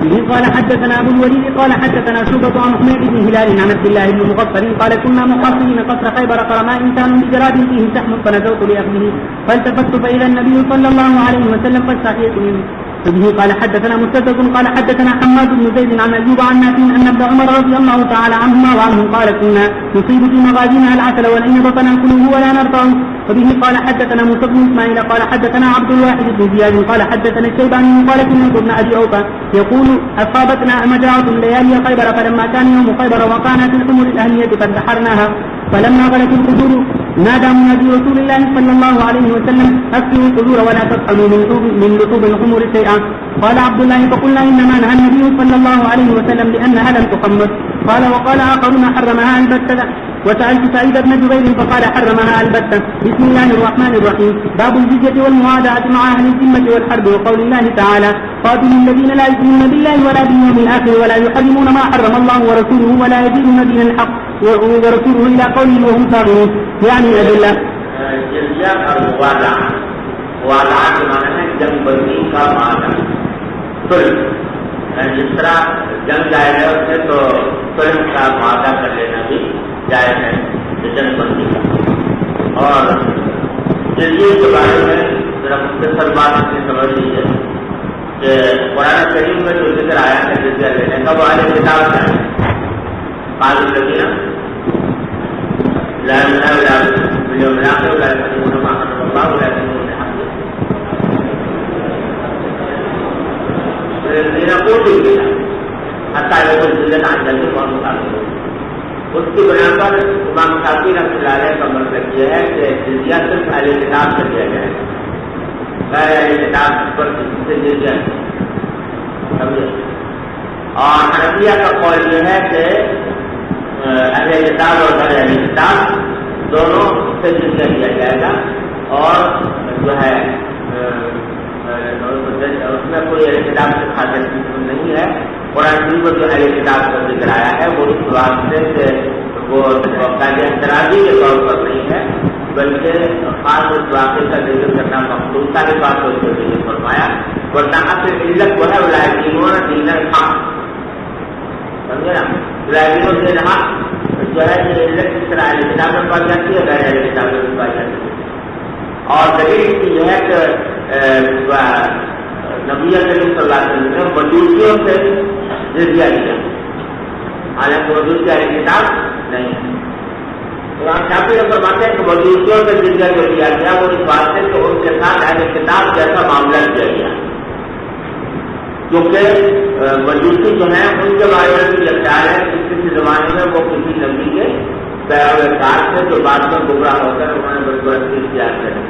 به قال حدثنا ابو الوليد قال حدثنا شعبة عن حميد بن هلال عن عبد الله بن مغفر قال كنا محاصرين قصر خيبر فرمى انسان بجراد فيه شحم فنزوت لاخذه فالتفت فاذا النبي صلى الله عليه وسلم فاستحييت منه. به قال حدثنا مسدد قال حدثنا حماد بن زيد عن ايوب عن نافع ان ابن عمر رضي الله تعالى عنهما وعنه قال كنا نصيب في مغازينا العسل والعنب فناكله ولا نرضعه. وبه قال حدثنا موسى بن اسماعيل قال حدثنا عبد الواحد بن زياد قال حدثنا الشيباني قال كنا ابن ابي اوفى يقول اصابتنا مجاعة ليالي خيبر فلما كان يوم خيبر وقعنا في الحمر الاهلية فانتحرناها فلما غلت القدور نادى منادي رسول الله صلى الله عليه وسلم اكلوا القدور ولا تطعموا من لحوم الحمر شيئا. قال عبد الله فقلنا انما نهى النبي صلى الله عليه وسلم لانها لم تخمر. قال وقال اخرون حرمها البتة. وسألت سعيد بن جبير فقال حرمها البتة. بسم الله الرحمن الرحيم. باب الجزية والمعاداة مع أهل الذمة والحرب وقول الله تعالى قاتلوا الذين لا يؤمنون بالله ولا باليوم الآخر ولا يحرمون ما حرم الله ورسوله ولا يدينون دين الحق ورسوله إلى قوله وهم صاغرون. يعني أدلة جزیہ اور موادہ کے معنی ہے جنگ بندی کا معاہدہ، جس طرح جنگ جائز ہے اس میں تو فلم کا معاہدہ کر لینا بھی جائز ہے جنگ بندی کا. اور جزیے کے بارے میں ذرا مختصر بات اپنی سمجھ لیجیے کہ قرآن کریم میں جو ذکر آیا ہے جزیہ لینے کا وہ اہل کتاب کا ہے. قال الذین لا يؤمنون باليوم الآخر ولا يحرمون ما حرم الله ولا يدينون الذين اوتوا الكتاب حتى يؤتوا الجزية عن يد وهم صاغرون. اس کی بنا پر امام شافعی رحمۃ اللہ علیہ کا مطلب یہ ہے کہ جزیہ صرف اہل کتاب سے دیا گیا ہے، غیر اہل کتاب پر سے جزیہ سمجھے. اور حنفیہ کا قول یہ ہے کہ اہل کتاب اور غیر اہل کتاب دونوں سے جزیہ دیا جائے گا، اور جو ہے اس میں کوئی اہل کتاب سے خاطر نہیں ہے. قرآن شریف میں جو اہل کتاب کا ذکر آیا ہے وہ اس واسطے سے وہ قاعدہ اعتراضی کے طور پر نہیں ہے، بلکہ خاص اس واقعے کا ذکر کرنا مقصود تھا کے پاس اس کو ذکر فرمایا. ورنہ اصل علت وہ ہے ولادین دین الحق، سمجھے نا، ولادین دین الحق جو ہے یہ علت اس طرح اہل کتاب میں پائی جاتی ہے، غیر اہل کتاب میں پائی جاتی ہے. اور دلیل یہ ہے کہ نبی کریم صلی اللہ علیہ وسلم نے مجوسیوں سے جزیہ لیا، حالانکہ مجوسی اہل کتاب نہیں ہے. قرآن شافعی فرماتے ہیں کہ مجوسیوں سے جزیہ جو لیا گیا وہ اس واسطے کہ ان کے ساتھ اہل کتاب جیسا معاملہ کیا گیا، کیونکہ مجوسی جو ہیں ان کے بارے میں بھی خیال ہے کہ کسی زمانے میں وہ کسی نبی کے پیروکار تھے جو بعد میں گمراہ ہو کر انہوں نے پرستی اختیار کری،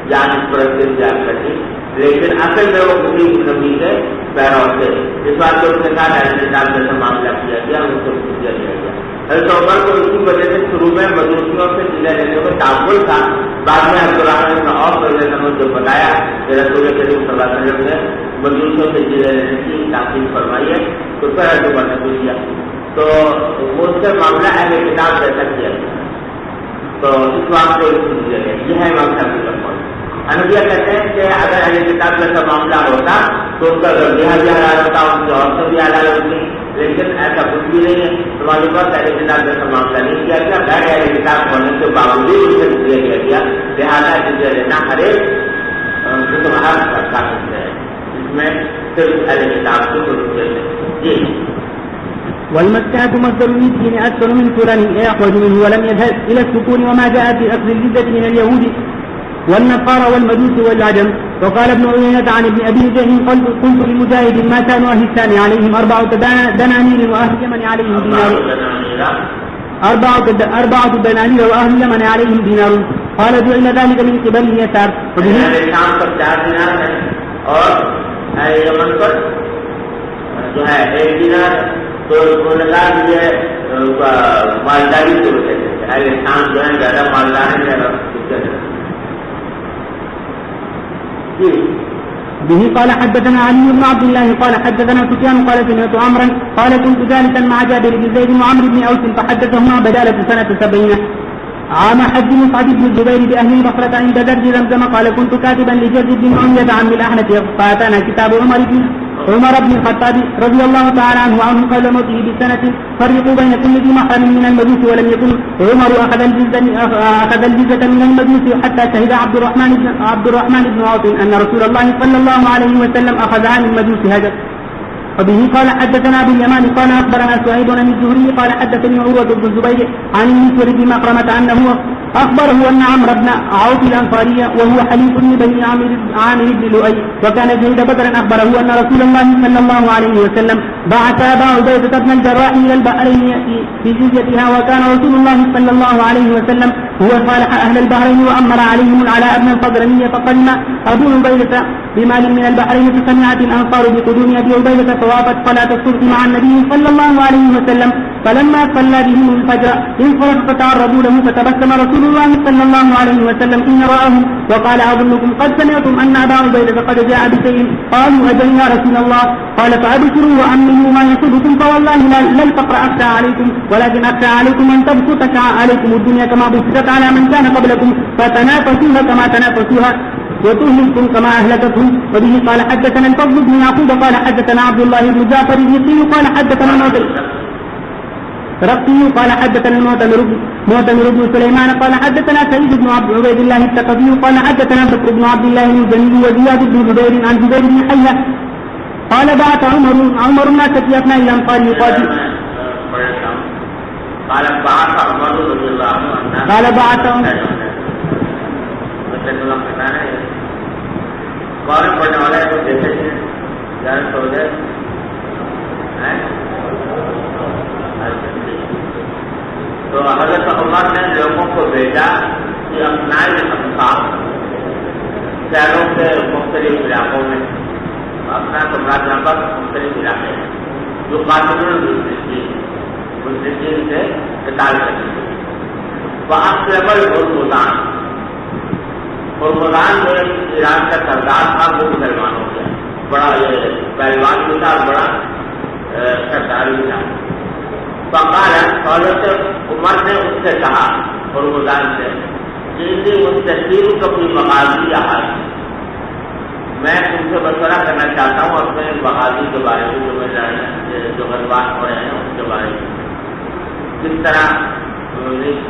جان پرستی اختیار کری، لیکن اصل میں وہ کسی نبی کے پیرو تھے. اس بات کو اس کے ساتھ اہل کتاب جیسا معاملہ کیا گیا، ان کو جزیہ دیا گیا. حضرت عمر کو اسی وجہ سے شروع میں مجوسیوں سے جزیہ لینے میں تعامل تھا. بعد میں عبدالرحمن بن عوف رضی اللہ عنہ جو بتایا کہ رسول کریم صلی اللہ علیہ وسلم نے مجوسیوں سے جزیہ لینے کی تاکید فرمائی ہے تو پھر حضرت عمر نے پوچھ لیا تو وہ اس سے معاملہ اہل کتاب جیسا کیا گیا، تو اس بات کو جزیہ لیا. یہ ہے امام شافعی کا قول. حنفیہ کہتے ہیں کہ اگر اہل کتاب جیسا معاملہ ہوتا تو ان کا ذریعہ بھی حلال ہوتا، ان کی عورتیں بھی حلال ہوتی، لیکن ایسا کچھ بھی نہیں ہے. تمہارے پاس اہل کتاب جیسا معاملہ نہیں کیا گیا، غیر اہل کتاب ہونے کے باوجود اسے جزیہ دیا گیا. لہٰذا جزیہ لینا ہر ایک ہر کا سکتے ہیں، اس میں صرف اہل کتاب کو جی والمسكنة مصدر المسكين أكثر من فلان أخرج منه ولم يذهب إلى السكون وما جاء في أخذ الجزة من اليهود والنصارى والمجوس والعجم. وقال ابن عيينة عن ابن أبي جهل قلت لمجاهد ما كان أهل الشام عليهم 4 دنانير وأهل اليمن عليهم دينار 4 دنانير وأهل اليمن عليهم دينار. قال جعل ذلك من قبل اليسار. شام پر 4 دینار ہے اور یمن پر جو ہے 1 دینار. تو یہ مالداری کی وجہ سے شام جو ہے زیادہ مالدار ہے. به قال حدثنا علي بن عبد الله قال حدثنا سفيان قال سمعت عمرا قال كنت جالسا مع جابر بن زيد وعمرو بن اوس فحدثهما بدالة سنة 70 عام حج مصعب بن الزبير بأهل البصرة عند درج زمزم قال كنت كاتبا لجرد بن عمية عم الأحنف فأتانا كتاب عمر بن الخطاب رضي الله تعالى عنه وعنه قبل موته بسنة فرقوا بين كل ذي محرم من المجوس ولم يكن عمر أخذ الجزة من المجوس حتى شهد عبد الرحمن بن عوف أن رسول الله صلى الله عليه وسلم أخذها من مجوس هجر. وبه قال حدثنا ابو اليمان قال اخبرنا سعيد بن الزهري قال حدثني عروة بن الزبير عن المسور بن مخرمة انه اخبره ان عمرو بن عوف الانصاري وهو حليف بني عامر بن لؤي وكان شهيد بدرا اخبره ان رسول الله صلى الله عليه وسلم بعث ابا عبيدة بن الجراح الى البحرين في جزيتها وكان رسول الله صلى الله عليه وسلم هو صالح اهل البحرين وامر عليهم العلاء بن الفضرمي فقدم ابو عبيدة بمال من البحرين فسمعت الانصار بقدوم ابي عبيدة فوافت صلاة الصبح مع النبي صلى الله عليه وسلم فلما صلى بهم الفجر انصرف فتعرضوا له فتبسم رسول الله صلى الله عليه وسلم حين رآهم وقال اظنكم قد سمعتم ان ابا عبيدة قد جاء بشيء قالوا اجل يا رسول الله قال فابشروا وامنوا ما يصبكم فوالله لا الفقر اخشى عليكم ولكن اخشى عليكم ان تبسط عليكم الدنيا كما بسطت على من كان قبلكم فتنافسوها كما تنافسوها وتهلكم كما أهلكتهم. وبه قال حدثنا الفضل بن يعقوب قال حدثنا عبد الله بن جعفر الرقي قال حدثنا قال حدثنا المعتمر بن سليمان قال حدثنا سعيد بن عبيد الله الثقفي قال حدثنا بكر بن عبد الله الجميل وزياد بن جبير عن جبير بن حية قال بعث عمر الناس في أثناء الأنصار يقاتل قال بعث عمر رضي الله عنه قال بعث کون پڑھنے والا ہے وہ دیکھتے ہیں جان سو جائے. تو حضرت عمر نے لوگوں کو بھیجا کہ اپنا انصاف شہروں کے مختلف علاقوں میں اپنا سمراج نمبر مختلف علاقے ہیں جو قاتلوں مشرکین سے قتال کرتے ہیں. وہاں کیبل ہرمزان جو ایران کا سردار تھا وہ مسلمان ہو گیا. بڑا یہ پہلوان بھی تھا، بڑا سردار بھی تھا. حضرت عمر نے اس سے کہا ہرمزان سے کہ ان تشکیل کو اپنی مغازی حال میں تم سے مشورہ کرنا چاہتا ہوں اپنے مغازی کے بارے میں جو غزوات ہو رہے ہیں اس کے بارے میں کس طرح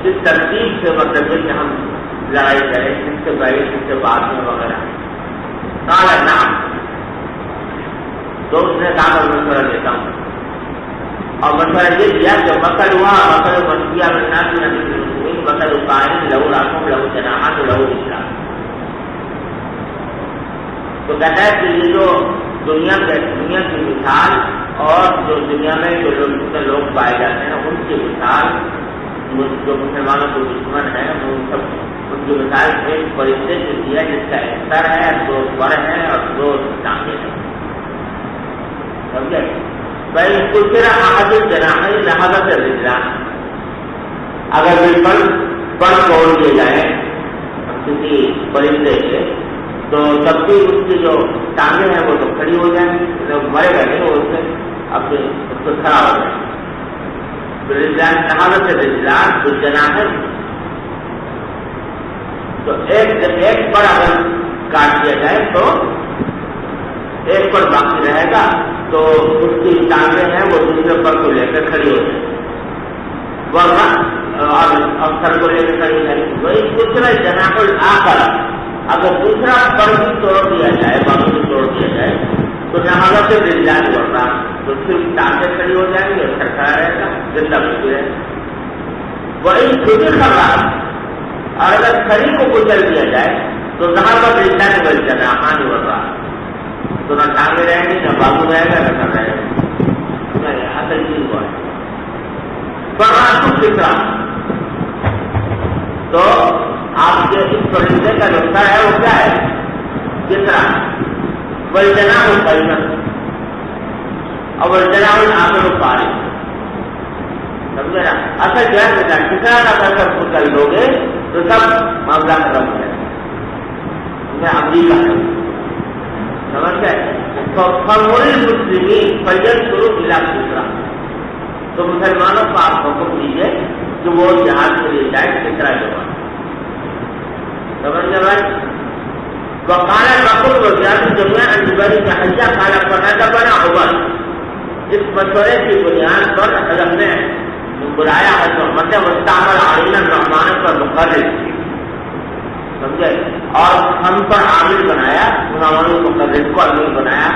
کس ترتیب سے مطلب کہ ہم لڑائی کریں، کس سے پہلے کس سے بعد میں وغیرہ. کالا نام تو اس نے کہا میں مشورہ دیتا ہوں اور مشورہ یہ دیا کہ مکل ہوا مکل منفیہ بننا کی نبی مکل قائم لہو رقم لہو جناحت لہو اسلام. تو کہتا ہے کہ یہ جو دنیا کی مثال اور جو دنیا میں جو لوگ پائے جاتے ہیں ان کی مثال جو مسلمانوں کے دشمن ہیں ان کی مثال ایک فرشتے سے دیا جس کا ایک سر ہے، 2 پر ہیں اور 2 ٹانگیں ہیں. سمجھے بھائی کچرا آج جناحی لہٰذا سے رجحان اگر پر توڑ دیے جائے کسی فرشتے سے تو تب بھی اس کی جو ٹانگیں ہیں وہ تو کھڑی ہو جائیں گی، مرے گا نہیں وہ اس سے اپنے اس کو کھڑا ہو جائے. رجحان لہٰذا سے رجحان جو جناح ہے تو ایک پر اگر کاٹ دیا جائے تو ایک پر باقی رہے گا تو اس کی ٹانگیں ہیں وہ دوسرے پر کو لے کر کھڑی ہو جائے ورنہ اور سر کو لے کر کھڑی ہو جائے. وہی دوسرا جناح الآخر اگر دوسرا پر بھی توڑ دیا جائے، باقی بھی توڑ دیا جائے تو لہٰذا سے دلجان بڑھنا تو صرف ٹانگیں کھڑی ہو جائیں گی اور سرکار رہے گا، زندہ بھی رہے گا۔ وہی چھوٹی خبر اور اگر کھڑی کو کچل دیا جائے تو جہاں پر دلجان بل جانا ہانی بڑھ رہا تو نہ ٹانگیں رہیں گی، نہ بابو رہے گا، نہ کر رہے گا۔ اصل چیز وہ ہے بڑا فکرا تو آپ کے اس پرندے کا نقطہ ہے وہ کیا ہے؟ فکرا ولجنا ہو پہنا اور ولجنا ہو آگے ہو پارے، سمجھے نا؟ اصل جو ہے فکرا کا اگر سب کو کر دو گے تو سب معاملہ ختم ہو جائے گا۔ میں امریکہ ہے، سمجھ گئے؟ فموری مسلمین فیض شروع ملا فکرا، تو مسلمانوں کو آپ حکم دیجیے کہ وہ جہاز کے لیے جائے فکرا کے بعد، سمجھ گئے بھائی؟ وقال رقم وزیات دنیا انجبری کا حجہ کالا پڑا کا بنا ہوگا۔ اس مشورے کی بنیاد پر حضرت نے بلایا ہے تو مطلب مستعمل عالین الرحمان پر مقرر، سمجھے؟ اور ہم پر عامل بنایا، انہوں مقرر کو عامل بنایا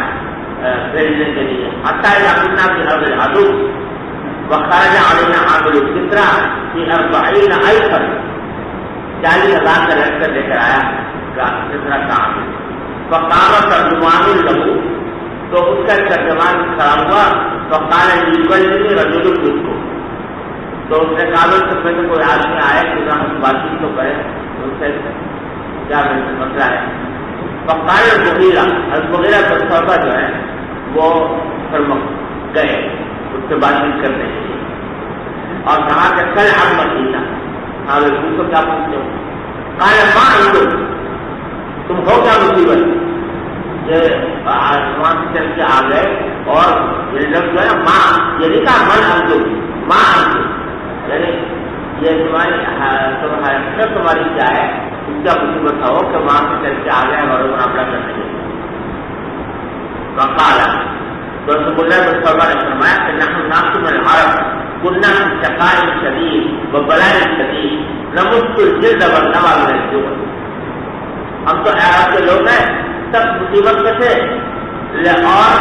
بھیجنے کے لیے۔ حتیٰ اپنا کی حرب الحدود وخرج علینا عامل الفطرہ کی 40 ایفر، 40,000 کا لشکر لے کر آیا فطرہ کا عامل۔ فقام ترجمان لہو، تو اس کا ترجمان کھڑا ہوا، فقال یکلمنی رجل منکم، تو اس نے کہا کہ میں کوئی آدمی آئے کہ ہم بات چیت تو کریں، ان سے کیا مسئلہ ہے؟ فقال المغیرہ، المغیرہ کو صحابہ جو ہے وہ گئے اس سے بات چیت کرنے کے لیے اور کہا کہ کل ہم مدینہ، اور اس کو کیا پوچھتے ہو؟ کہا ماں تم ہو کیا مصیبت کہ آسمان سے چل کے آ گئے اور یہ لفظ جو ہے نا ماں، یہ نہیں کہا من انتم، ماں انتم، یعنی یہ تمہاری کیا ہے، تم کیا مصیبت ہو کہ وہاں سے چل کے آ گئے اور مقابلہ کرنے کے لیے؟ وقال، تو رسول اللہ صلی اللہ علیہ وسلم نے فرمایا کہ نحن ناقم العرب كنا في شقاء شديد وبلاء شديد نمس الجلد والنوى من الجوع، ہم تو عرب کے لوگ ہیں، سب مصیبت میں تھے اور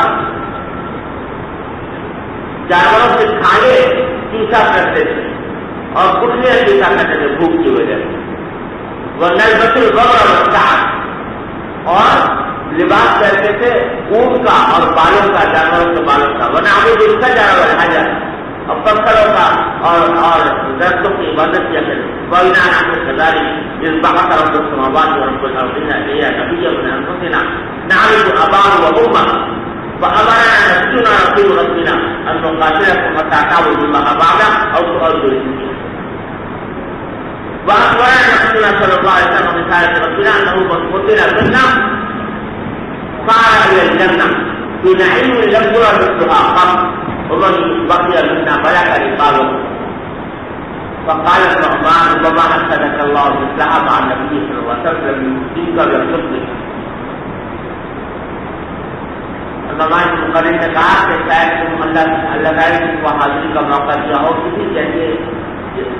جانوروں سے کھانے پیسا کرتے تھے اور کٹنے پیسا کرتے تھے بھوک کی وجہ سے، وہ نلبت الغبر والسعد، اور لباس کرتے تھے اونٹ کا اور بالوں کا، جانوروں کے بالوں کا، ورنہ ہمیں دل کا جانور حاجت اور پتھروں کا اور درختوں کی عبادت کیا کرتے۔ وَإِنَّا نَحْنُ كَذَلِكَ إِذْ بَعَثَ رَبُّ السَّمَاوَاتِ وَرَبُّ الْأَرْضِ إِلَيْهَا نَبِيًّا مِنْ أَنفُسِنَا نَعْرِفُ أَبَاهُ وَأُمَّهُ فَأَمَرَنَا نَبِيُّنَا رَسُولُ رَبِّنَا أَن نُقَاتِلَكُمْ حَتَّى تَعْبُدُوا اللَّهَ وَحْدَهُ أَوْ تُؤْمِنُوا بِهِ، وَأَخْبَرَنَا رسولنا صلى الله عليه وسلم برسالة ربنا أنه من قتل منا صار إلى الجنة في نعيم لم يرى مثلها قط، ومن بقي منا ملك رقابه. فقال النعمان وما حسدك الله مثلها مع النبي صلى الله عليه وسلم يهديك ويرزقك. النعمان مقرر نے کہا کہ شاید تم اللہ تعالی کو حاضری کا موقع دیا ہو کسی جیسے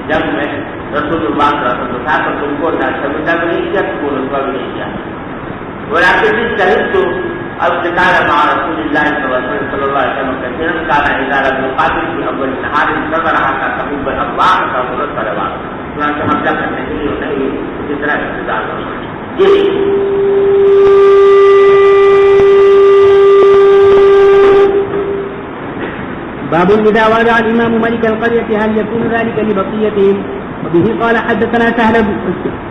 جنگ میں رسول اللہ صلی اللہ علیہ وسلم تھا تو تم کو نہ سمجھا بھی نہیں کیا، تم کو رسوا بھی نہیں کیا. ولكن شهدت القتال مع رسول الله صلى الله عليه وسلم كثيرا كان اذا لم يقاتل في اول النهار انتظر حتى تغيب الارواح فصلى الصلوات. چنانچہ حملہ کرنے کے لیے نہیں اسی طرح انتظار کرنا. جی باب اذا وضع الامام ملك القرية هل يكون ذلك لبقيتهم؟ وبه قال حدثنا سهل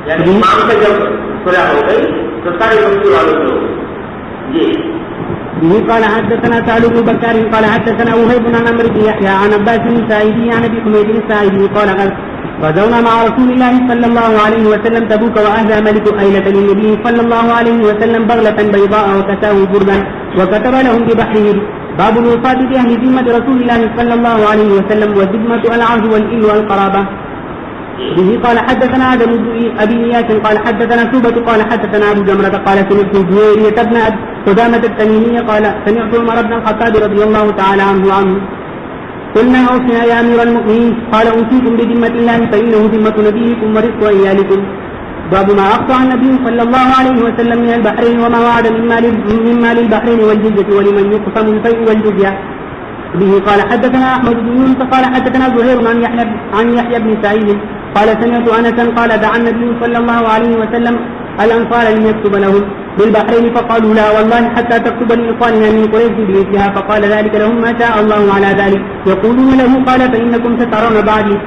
یعنی امام سے جب صلح ہو گئی تو سارے بچے والوں کو جی به قال حدثنا سهل بن بكار قال حدثنا وهيب بن عمرو بن يحيى عن عباس بن سعيد عن ابي حميد الساعدي قال غزونا مع رسول الله صلى الله عليه وسلم تبوك واهدى ملك ايلة للنبي صلى الله عليه وسلم بغلة بيضاء وكساه بردا وكتب لهم ببحرهم. باب الوصاة بأهل ذمة رسول الله صلى الله عليه وسلم والذمة العهد والإل والقرابة. به قال حدثنا آدم بن أبي إياس قال حدثنا شعبة قال حدثنا أبو جمرة قال سمعت جويرية بن قدامة التميمي قال سمعت عمر بن الخطاب رضي الله تعالى عنه قلنا أوصنا يا أمير المؤمنين قال أوصيكم بذمة الله فإنه ذمة نبيكم ورزق عيالكم. باب ما أخطأ النبي صلى الله عليه وسلم من البحرين وما وعد مما للبحرين والجزية ولمن يقسم الفيء والجزية. به قال حدثنا أحمد بن يونس قال حدثنا زهير عن يحيى بن سعيد قال سمعت أنسا قال دعا النبي صلى الله عليه وسلم الأنصار لم يكتب لهم بالبحرين فقالوا لا والله حتى تكتب لإخواننا من قريش بمثلها فقال ذلك لهم ما شاء الله على ذلك. يقولون له قال فإنكم سترون بعدي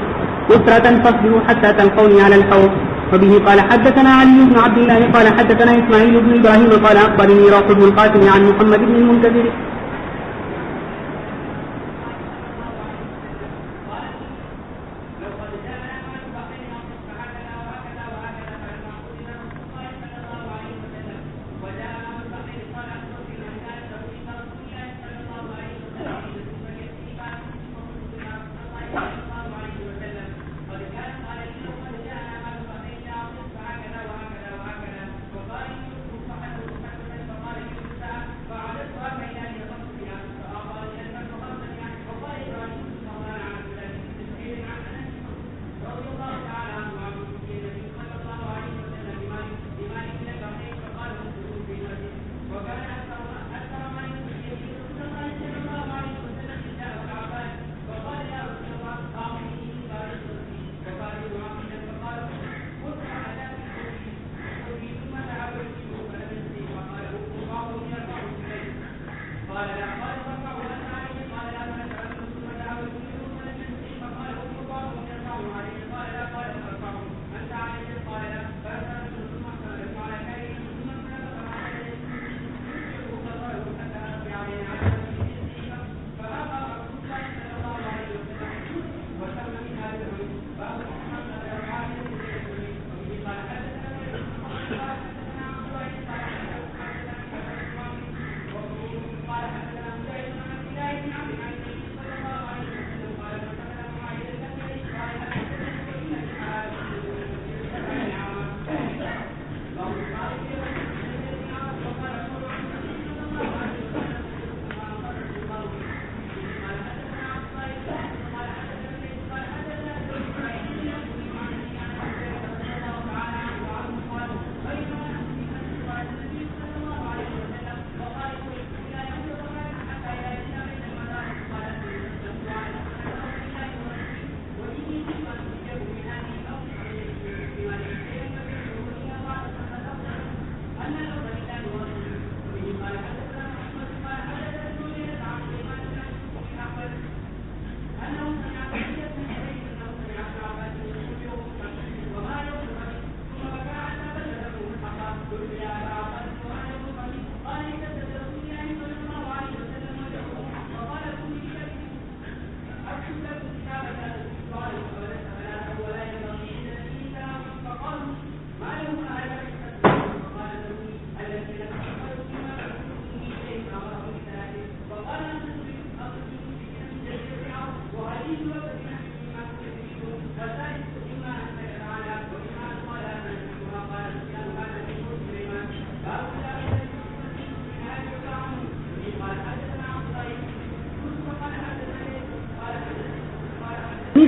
أسرة فاصبروا حتى تلقوني على الحوض. وبه قال حدثنا علي بن عبد الله قال حدثنا إسماعيل بن إبراهيم قال أخبرني روح بن القاسم عن محمد بن المنكدر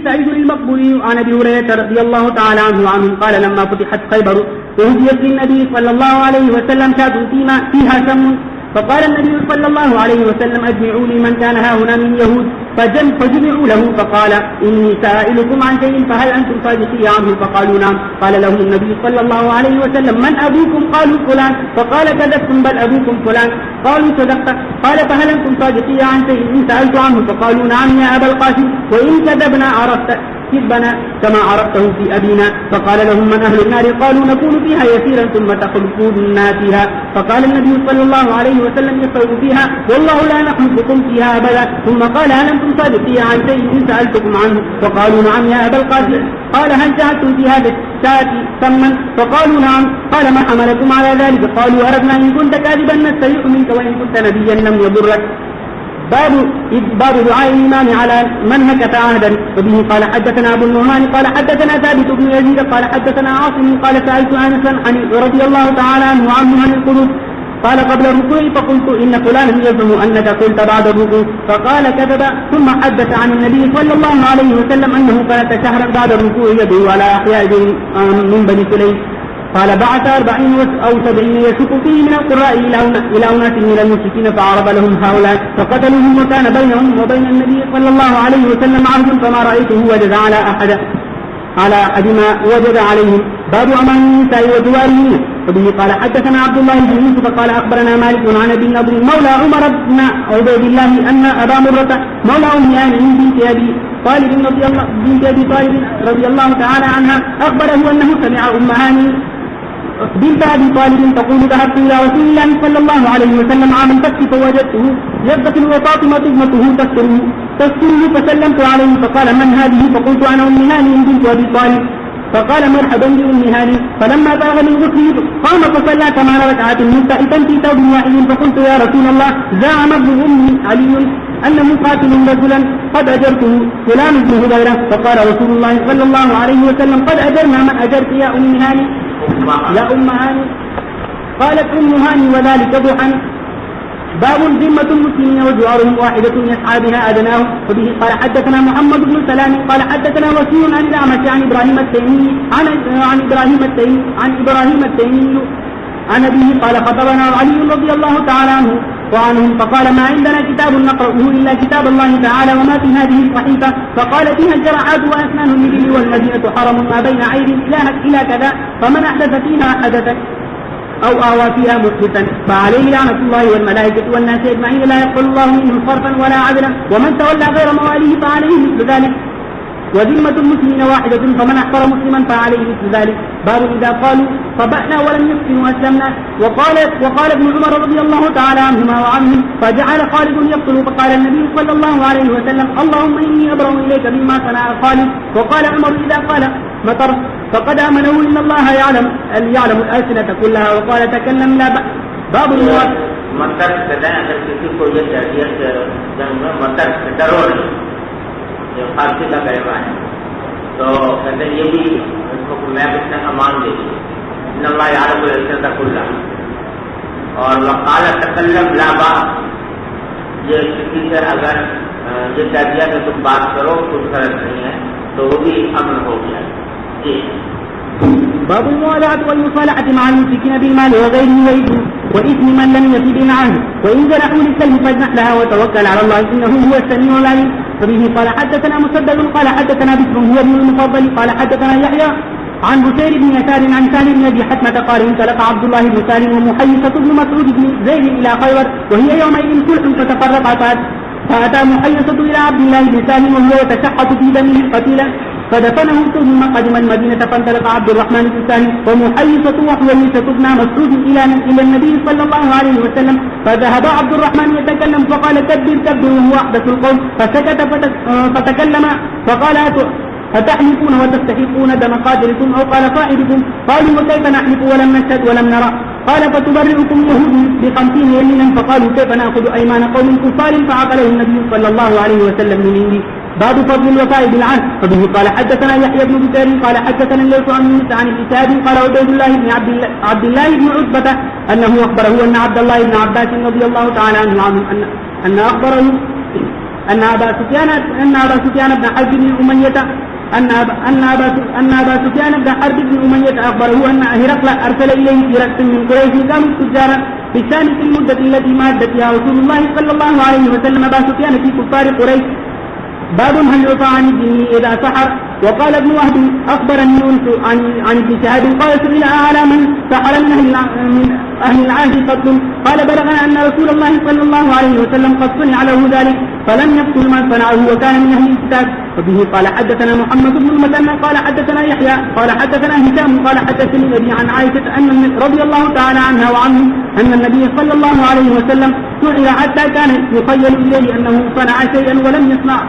سعيد المقبوري عن ابي هريره رضي الله تعالى عنه قال لما فتحت خيبر وهديت للنبي صلى الله عليه وسلم شاة فيها سم فقال النبي صلى الله عليه وسلم اجمعوا لي من كان هاهنا من يهود فجمعوا له فقال اني سائلكم عن شيء فهل انتم صادقي عنه فقالوا نعم. قال لهم النبي صلى الله عليه وسلم من ابوكم قالوا فلان فقال كذبتم بل ابوكم فلان قالوا صدقت. قال فهل انتم صادقي عن شيء ان سالت عنه فقالوا نعم يا ابا القاسم وان كذبنا عرفت كذبنا كما عرفته في أبينا. فقال لهم من أهل النار قالوا نكون فيها يسيرا ثم تخلقون فيها. فقال النبي صلى الله عليه وسلم يخرج فيها والله لا نحبكم فيها أبدا. ثم قال هل أنتم صادقين عن شيء إن سألتكم عنه فقالوا نعم يا أبا القاسم. قال هل جعلتم في هذا الشاة سما فقالوا نعم. قال ما حملكم على ذلك قالوا أردنا إن كنت كاذبا نستريح منك وإن كنت نبيا لم يضرك. باب دعاء الإمام على من نكث عهدا. وبه قال حدثنا أبو النعمان قال حدثنا ثابت بن يزيد قال حدثنا عاصم قال سألت أنسا رضي الله تعالى عنه عن القنوت قال قبل الركوع فقلت إن فلانا يزعم أنك قلت بعد الركوع فقال كذب. ثم حدث عن النبي صلى الله عليه وسلم أنه قنت شهرا بعد الركوع يدعو على أحياء من بني سليم. قال بعث 40 أو 70 يشك فيه من القراء إلى أناس من المشركين فعرض لهم هؤلاء فقتلوهم وكان بينهم وبين النبي صلى الله عليه وسلم عهد فما رأيته وجد على أحد ما وجد عليهم. باب أمان النساء وجوارهن. وبه قال حدثنا عبد الله بن يوسف قال أخبرنا مالك عن ابي النضر مولى عمر بن عبيد الله أن أبا مرة مولى أم هانئ بنت أبي طالب رضي الله تعالى عنها أخبره أنه سمع أم هانئ بنت أبي طالب تقول ذهبت إلى رسول الله صلى الله عليه وسلم عام الفتح فوجدته يغتسل وفاطمة ابنته تستره فسلمت عليه فقال من هذه فقلت أنا أم هانئ بنت أبي طالب فقال مرحبا بأم هانئ فلما بلغ من غسله قام فصلى 8 ركعات مستحفا في ثوب واحد فقلت يا رسول الله زعم ابن أم علي أنه قاتل رجلا قد أجرته فلان ابن هبيرة فقال رسول الله صلى الله عليه وسلم قد أجرنا من أجرت يا أم هانئ يا أم هانئ قالت أم هانئ وذلك ضحى. باب ذمة المسلمين وجوارهم واحدة يسعى بها أدناه. وبه قال حدثنا محمد بن سلام قال حدثنا وكيع عن الأعمش عن إبراهيم التيمي عن إبراهيم التيمي عن أبيه قال خطبنا علي رضي الله تعالى عنه وعنهم فقال ما عندنا كتاب نقرأه إلا كتاب الله تعالى وما في هذه الصحيفة فقال فيها الجرعات وأسنان النبل والمدينة حرم ما بين عيد إلى كذا فمن أحدث فيها حدثا أو آوى فيها محدثا فعليه لعنة الله والملائكة والناس أجمعين لا يقبل الله منهم صرفا ولا عدلا ومن تولى غير مواليه فعليه مثل ذلك وذمة المسلمين واحدة فمن أحقر مسلما فعليه مثل ذلك. باب إذا قالوا صبأنا ولم يحسنوا أسلمنا. وقال ابن عمر رضي الله تعالى عنهما وعنهم فجعل خالد يقتل فقال النبي صلى الله عليه وسلم اللهم إني أبرأ إليك مما صنع خالد. وقال عمر إذا قال مطر فقد آمنه إن الله يعلم الألسنة كلها وقال تكلم لا بأس. باب मतर कहते हैं अगर किसी को ये शरीयत जंग में मतर डरो नहीं ये फारसी का कहना है तो कहते हैं ये भी इसको मैं पूछने का मान देगी नल्ला यार को ऐसे तकुल्ला और वकाल तकल्लम लाबा ये किसी से अगर ये कह दिया कि तुम बात करो कुछ गलत नहीं है तो वो भी अमन हो गया जी. باب الموالاة والمصالحة مع المشركين بالمال وغيره وإثم من لم يفي معه وإن جنحوا للسلم فاجنح لها وتوكل على الله إنه هو السميع العليم. فبه قال حدثنا مسدد قال حدثنا بشر هو ابن المفضل قال حدثنا يحيى عن بشير بن يسار عن سالم بن أبي حتمة قال انطلق عبد الله بن سالم ومحيصة بن مسعود بن زيد إلى خيبر وهي يومئذ صلح فتفرقا فأتى محيصة إلى عبد الله بن سالم وهو يتشحط في دمه قتيلا فدفنه ثم قدم المدينة فانطلق عبد الرحمن بن سالم ومحيصة وحويصة بن مسعود إلى النبي صلى الله عليه وسلم فذهب عبد الرحمن يتكلم فقال كبر كبر وهو أحدث القوم فسكت فتكلم فقال أتحلفون وتستحقون دم قاتلكم أو قال صاحبكم قالوا وكيف نحلف ولم نشهد ولم نرى قال فتبرئكم يهود ب50 يمينا فقالوا كيف نأخذ أيمان قوم كفار فعقله النبي صلى الله عليه وسلم من عنده. باب فضل الوفاء بالعهد. فبه قال حدثنا يحيى بن بكير قال حدثنا الليث عن موسى عن الإسهاد قال عبيد الله بن عبد الله بن عتبة أنه أخبره أن عبد الله بن عباس رضي الله تعالى عنه أن أخبره أن أبا سفيان بن حرب بن أمية أن أبا سفيان بن حرب بن أمية أخبره أن هرقل أرسل إليه في رأس من قريش كانوا تجارا في الشام في المدة التي مادت فيها رسول الله صلى الله عليه وسلم أبا سفيان في كفار قريش. باب هل يعطى عن الدين إذا سحر. وقال ابن وهب أخبرني يونس عن ابن شهاب قال سئل على من سحر من أهل العهد قتل قال بلغنا أن رسول الله صلى الله عليه وسلم قد صنع له ذلك فلم يقتل من صنعه وكان من أهل الكتاب. وبه قال حدثنا محمد بن المثنى قال حدثنا يحيى قال حدثنا هشام قال حدثني أبي عن عائشة أن رضي الله تعالى عنها وعنه أن النبي صلى الله عليه وسلم سئل حتى كان يخيل إليه أنه صنع شيئا ولم يصنع.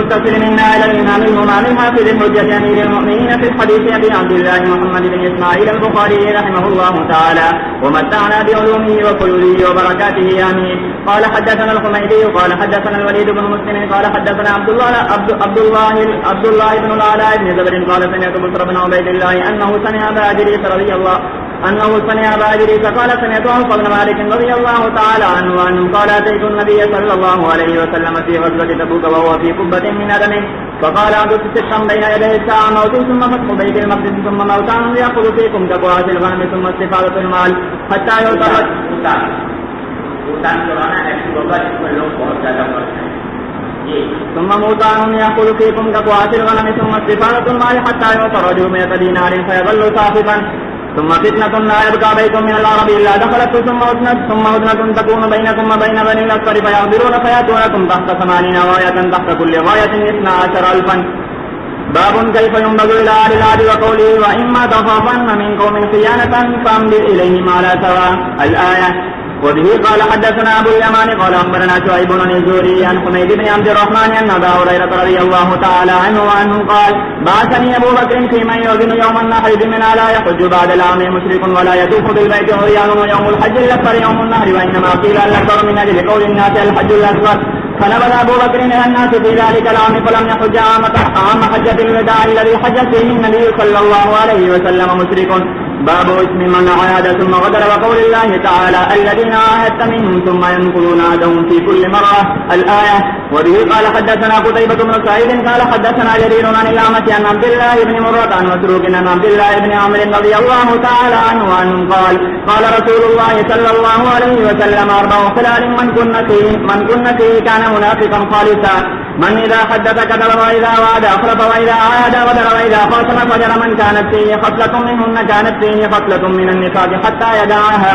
المتصل منا إلى الإمام الإمام الحافظ الحجة أمير المؤمنين في الحديث أبي عبد الله محمد بن إسماعيل البخاري رحمه الله تعالى ومتعنا بعلومه وفضله وبركاته آمين. قال حدثنا الحميدي قال حدثنا الوليد بن مسلم قال حدثنا عبد الله بن العلاء بن زبر قال سمعت بكر بن عبيد الله أنه سمع أبا إدريس قال سمعت عوف بن مالك رضي الله تعالى عنه قال أتيت النبي صلى الله عليه وسلم في غزوة تبوك وهو في قبة من أدم فقال عبد الشيخ بين يدي الساعة موت ثم فتح بيت المقدس ثم موت يأخذ فيكم كقراءة الغنم ثم استفادة المال حتى يعتبر ثم موتان يأخذ فيكم كقراءة الغنم ثم استفادة المال حتى يعتبر 100 دينار فيظل صاففا ثم فتنة لا يبقى بيت من العرب إلا دخلت ثم هدنة تكون بينكم وبين بني الأصفر فيغبرون فيأتونكم تحت 80 غاية تحت كل غاية 12,000. باب كيف ينبغي إلى أهل العدل وقوله وإما تخافن من قوم خيانة فأمضي إليهم على سواء الآية. وبه قال حدثنا أبو اليمان قال أخبرنا شعيب بن الزهري عن حميد بن عبد الرحمن أن أبا هريرة رضي الله تعالى عنه وعنه قال بعثني أبو بكر في من يؤذن يوم النحر بمن لا يحج بعد العام مشرك ولا يطوف بالبيت عريان ويوم الحج الأكبر يوم النحر وإنما قيل الأكبر من أجل قول الناس الحج الأكبر فنبذ أبو بكر إلى الناس في ذلك العام فلم يحج عام حجة الوداع الذي حج فيه النبي صلى الله عليه وسلم مشرك. باب اسم من عاد ثم غدر وقول الله تعالى الذين عاهدت منهم ثم ينقضون عهدهم في كل مرة الآية. وبه قال حدثنا قتيبة بن سعيد قال حدثنا جرير عن الأعمش عن عبد الله بن مرة عن مسروق عن عبد الله بن عمرو رضي الله تعالى عنه وعنه قال رسول الله صلى الله عليه وسلم 4 خلال من كن فيه كان منافقا خالصا من إذا حدث كذب وإذا وعد أخلف وإذا عاد غدر وإذا خاصم فجر من كانت فيه خصلة منهن كانت فيه خصلة من النفاق حتى يدعها.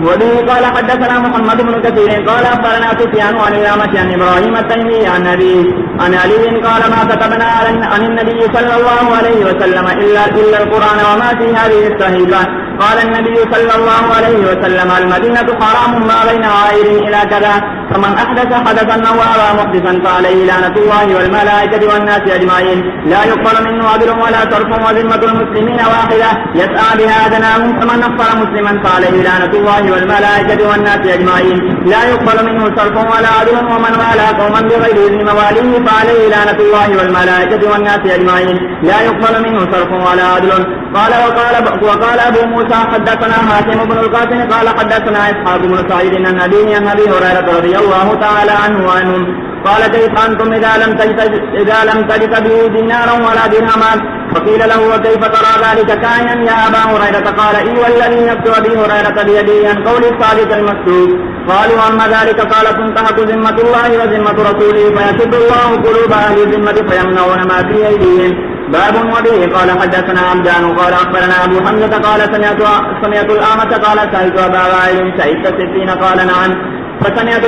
وبه قال حدثنا محمد بن كثير قال أخبرنا سفيان عن الأعمش عن إبراهيم التيمي عن علي قال ما كتبنا عن النبي صلى الله عليه وسلم إلا القرآن وما في هذه الصحيفة. قال النبي صلى الله عليه وسلم المدينة حرام ما بين عائر إلى كذا فمن أحدث حدثا أو أوى محدثا فعليه لعنة الله والملائكة والناس أجمعين لا يقبل منه عدل ولا صرف وذمة المسلمين واحدة يسعى بها أدناهم فمن نصر مسلما فعليه لعنة الله والملائكة والناس أجمعين لا يقبل منه صرف ولا عدل ومن والى قوما بغير إذن مواليه فعليه لعنة الله والملائكة والناس أجمعين لا يقبل منه صرف ولا عدل. وقال أبو موسى حدثنا حاتم بن القاسم قال حدثنا إسحاق بن سعيد عن أبي هريرة رضي الله تعالى عنه وعنهم قال كيف أنتم إذا لم تجتبوا دينارا ولا درهما فقيل له وكيف ترى ذلك كائنا يا أبا هريرة قال إي والذي نفس أبي هريرة بيده عن قول الصادق المصدوق. قالوا أما ذلك قال تنتهك ذمة الله وذمة رسوله فيسد الله قلوب أهل الذمة فيمنعون ما في أيديهم. باب وبه قال حدثنا عبدان قال أخبرنا أبو حمزة قال سمعت الأعمش قال سألت أبا وائل شهدت 60 قال نعم فسمعت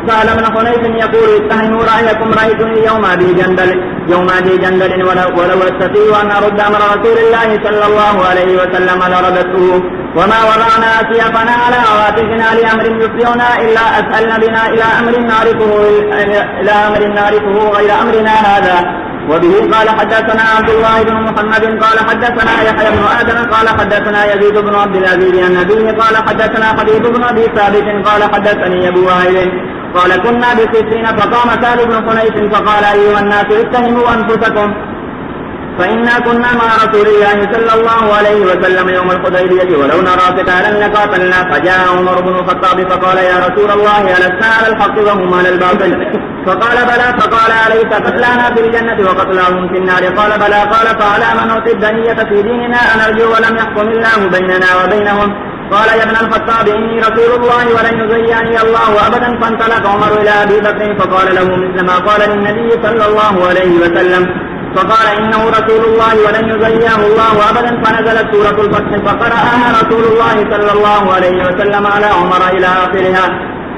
سهل بن حنيف يقول اتهموا رأيكم رأيتني يوم أبي جندل ولو استطيع أن أرد أمر رسول الله صلى الله عليه وسلم لرددته وما وضعنا سيفنا على عواتقنا لأمر يفضينا إلا أسألنا بنا إلى أمر نعرفه غير أمرنا هذا. وبه قال حدثنا عبد الله بن محمد قال حدثنا يحيى بن آدم قال حدثنا يزيد بن عبد العزيز عن أبيه قال حدثنا حبيب بن أبي ثابت قال حدثني أبو وائل قال كنا بستين فقام سهل بن حنيف فقال أيها الناس اتهموا أنفسكم فإنا كنا مع رسول الله صلى الله عليه وسلم يوم الحديبية ولو نرى قتالا لقاتلنا فجاء عمر بن الخطاب فقال يا رسول الله ألسنا على الحق وهم على الباطل فقال بلى فقال أليس قتلانا في الجنة وقتلاهم في النار قال بلى قال فعلى من نؤتي الدنية في ديننا أن نرجو ولم يحكم الله بيننا وبينهم. قال يا ابن الخطاب إني رسول الله ولن يزيعني الله أبدا. فانطلق عمر إلى أبي بكر فقال له مثل ما قال للنبي صلى الله عليه وسلم فقال إنه رسول الله ولن يزيعه الله أبدا. فنزلت سورة الفتح فقرأها رسول الله صلى الله عليه وسلم على عمر إلى آخرها.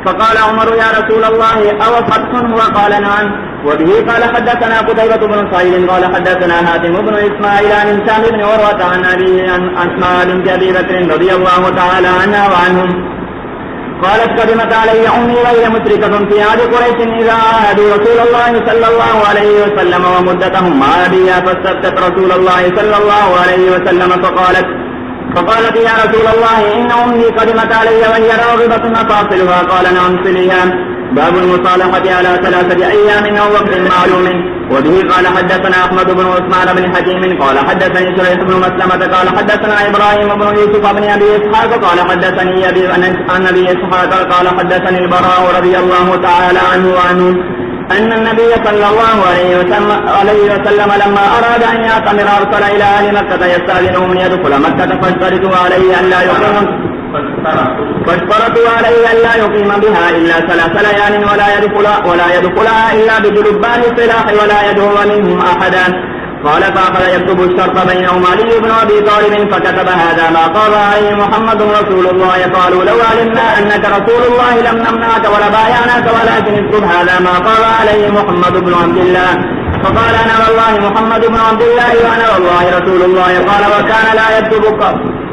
فقال عمر يا رسول الله أو فتح هو؟ قال نعم. وبه قال حدثنا قتيبة بن سعيد قال حدثنا هاتم بن إسماعيل عن هشام بن عروة عن أبيه عن أسماء بنت أبي بكر رضي الله تعالى عنها وعنهم قالت قدمت علي أمي غير مشركة في عهد قريش إذا عاهدوا رسول الله صلى الله عليه وسلم ومدتهم عادية فاستفتت رسول الله صلى الله عليه وسلم فقالت يا رسول الله إن أمي قدمت علي وهي راغبة أفاصلها؟ قال نعم صليها. باب المصالحة على 3 أيام أو وقت معلوم. وبه قال حدثنا أحمد بن عثمان بن حكيم قال حدثني شريح بن مسلمة قال حدثنا إبراهيم بن يوسف بن أبي إسحاق قال حدثني أبي عن أبي إسحاق قال حدثني البراء رضي الله تعالى عنه أن النبي صلى الله عليه وسلم لما أراد أن يعتمر أرسل إلى أهل مكة يستأذنهم أن يدخل مكة فاشترطوا عليه أن لا يقيم بها إلا 3 ليال ولا يدخلها إلا بجلبان السلاح ولا يدعو منهم أحدا. قال فأخذ يكتب الشرط بينهم علي بن أبي طالب فكتب هذا ما قال عليه محمد رسول الله. قالوا لو علمنا أنك رسول الله لم نمنعك ولبايعناك ولكن اكتب هذا ما قال عليه محمد بن عبد الله. فقال أنا والله محمد بن عبد الله وأنا والله رسول الله. قال وكان لا يكتبك.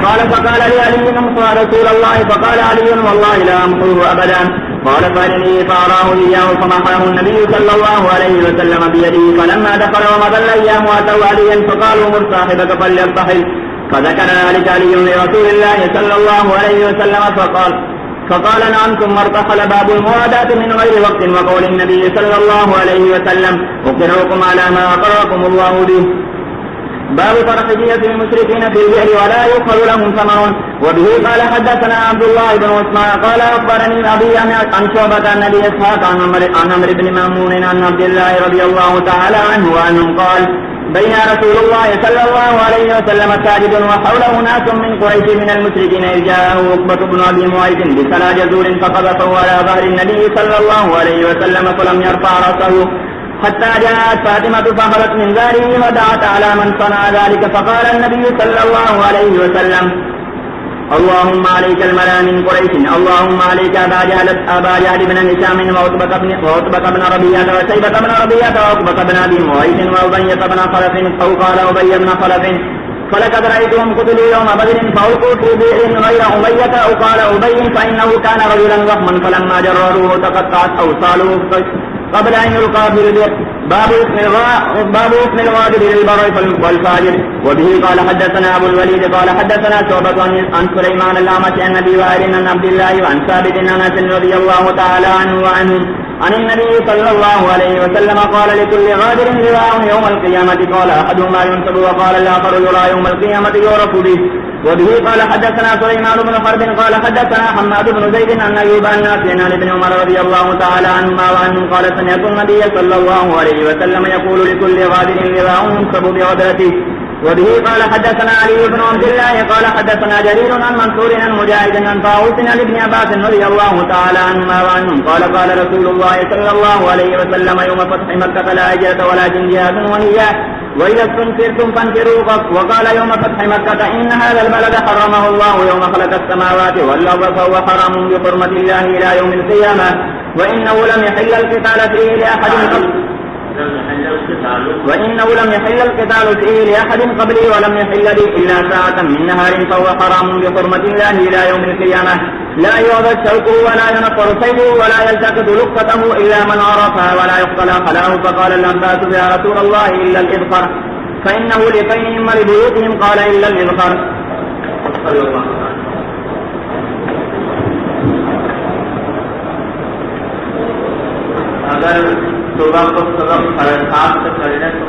قال فقال لي علي امحو رسول الله. فقال علي والله لا أمحوه أبدا. قال فارني فأراه إياه فمحاه النبي صلى الله عليه وسلم بيده. فلما دخل ومضى الأيام وأتوا عليا فقالوا مر صاحبك فليرتحل. فذكر ذلك علي لرسول الله صلى الله عليه وسلم فقال نعم ثم ارتحل. باب المواداة من غير وقت. وقول النبي صلى الله عليه وسلم أقرأكم على ما أقرأكم الله به. باب ترحية المشركين في البئر ولا يؤخذ لهم ثمن. وبه قال حدثنا عبد الله بن عثمان قال أخبرني أبي عن شعبة عن أبي إسحاق عن عمرو بن ميمون عن عبد الله رضي الله تعالى عنه وعنهم قال بين رسول الله صلى الله عليه وسلم ساجد وحوله ناس من قريش من المشركين إذ جاءه عقبة بن أبي معيط بسلا جزور فقذفه على ظهر النبي صلى الله عليه وسلم فلم يرفع رأسه حتى جاءت فاطمة فأخذت من ذاره ودعت على من صنع ذلك. فقال النبي صلى الله عليه وسلم اللهم عليك الملا من قريش اللهم عليك أبا جهل بن هشام وعتبة بن ربيعة وشيبة بن ربيعة وعقبة بن أبي معيط وأبي بن خلف أو قال أبي بن خلف. فلقد رأيتهم قتلوا يوم بدر فألقوا في بئر غير أمية أو قال أبي فإنه كان رجلا ضخما فلما جرروه تقطعت أوصاله قبل أن يلقى في البئر. باب اسم الغادر للبر والفاجر. وبه قال حدثنا أبو الوليد قال حدثنا شعبة عن سليمان الأعمش عن أبي وائل عن عبد الله وعن ثابت عن أنس رضي الله تعالى عنه وعنهم عن النبي صلى الله عليه وسلم قال لكل غادر لواء يوم القيامة. قال أحدهما ينصب وقال الآخر يرى يوم القيامة يعرف به. وبه قال حدثنا سليمان بن حرب قال حدثنا حماد بن زيد عن أيوب عن نافع عن ابن عمر رضي الله تعالى عنهما وعنهم قال سمعت النبي صلى الله عليه وسلم يقول لكل غادر لواء ينصب بعدرته. وبه قال حدثنا علي بن عبد الله قال حدثنا جرير عن منصور عن مجاهد عن طاووس عن ابن عباس رضي الله تعالى عنهما وعنهم قال قال رسول الله صلى الله عليه وسلم يوم فتح مكة لا هجرة ولكن جهاد ونية وإذا استنفرتم فانفروا. وقال يوم فتح مكة إن هذا البلد حرمه الله يوم خلق السماوات والأرض فهو حرام بحرمة الله إلى يوم القيامة وإنه لم يحل القتال فيه لأحد قبلي ولم يحل لي إلا ساعة من نهار فهو حرام بحرمة الله إلى يوم القيامة لا يعبد شوكه ولا ينقر سيده ولا يلتقط لقطته إلا من عرفها ولا يقتل خلاه. فقال العباس يا رسول الله إلا الإذخر فإنه لقينهم لبيوتهم. قال إلا الإذخر. अगर सुबह को सुबह 7:30 से करने तो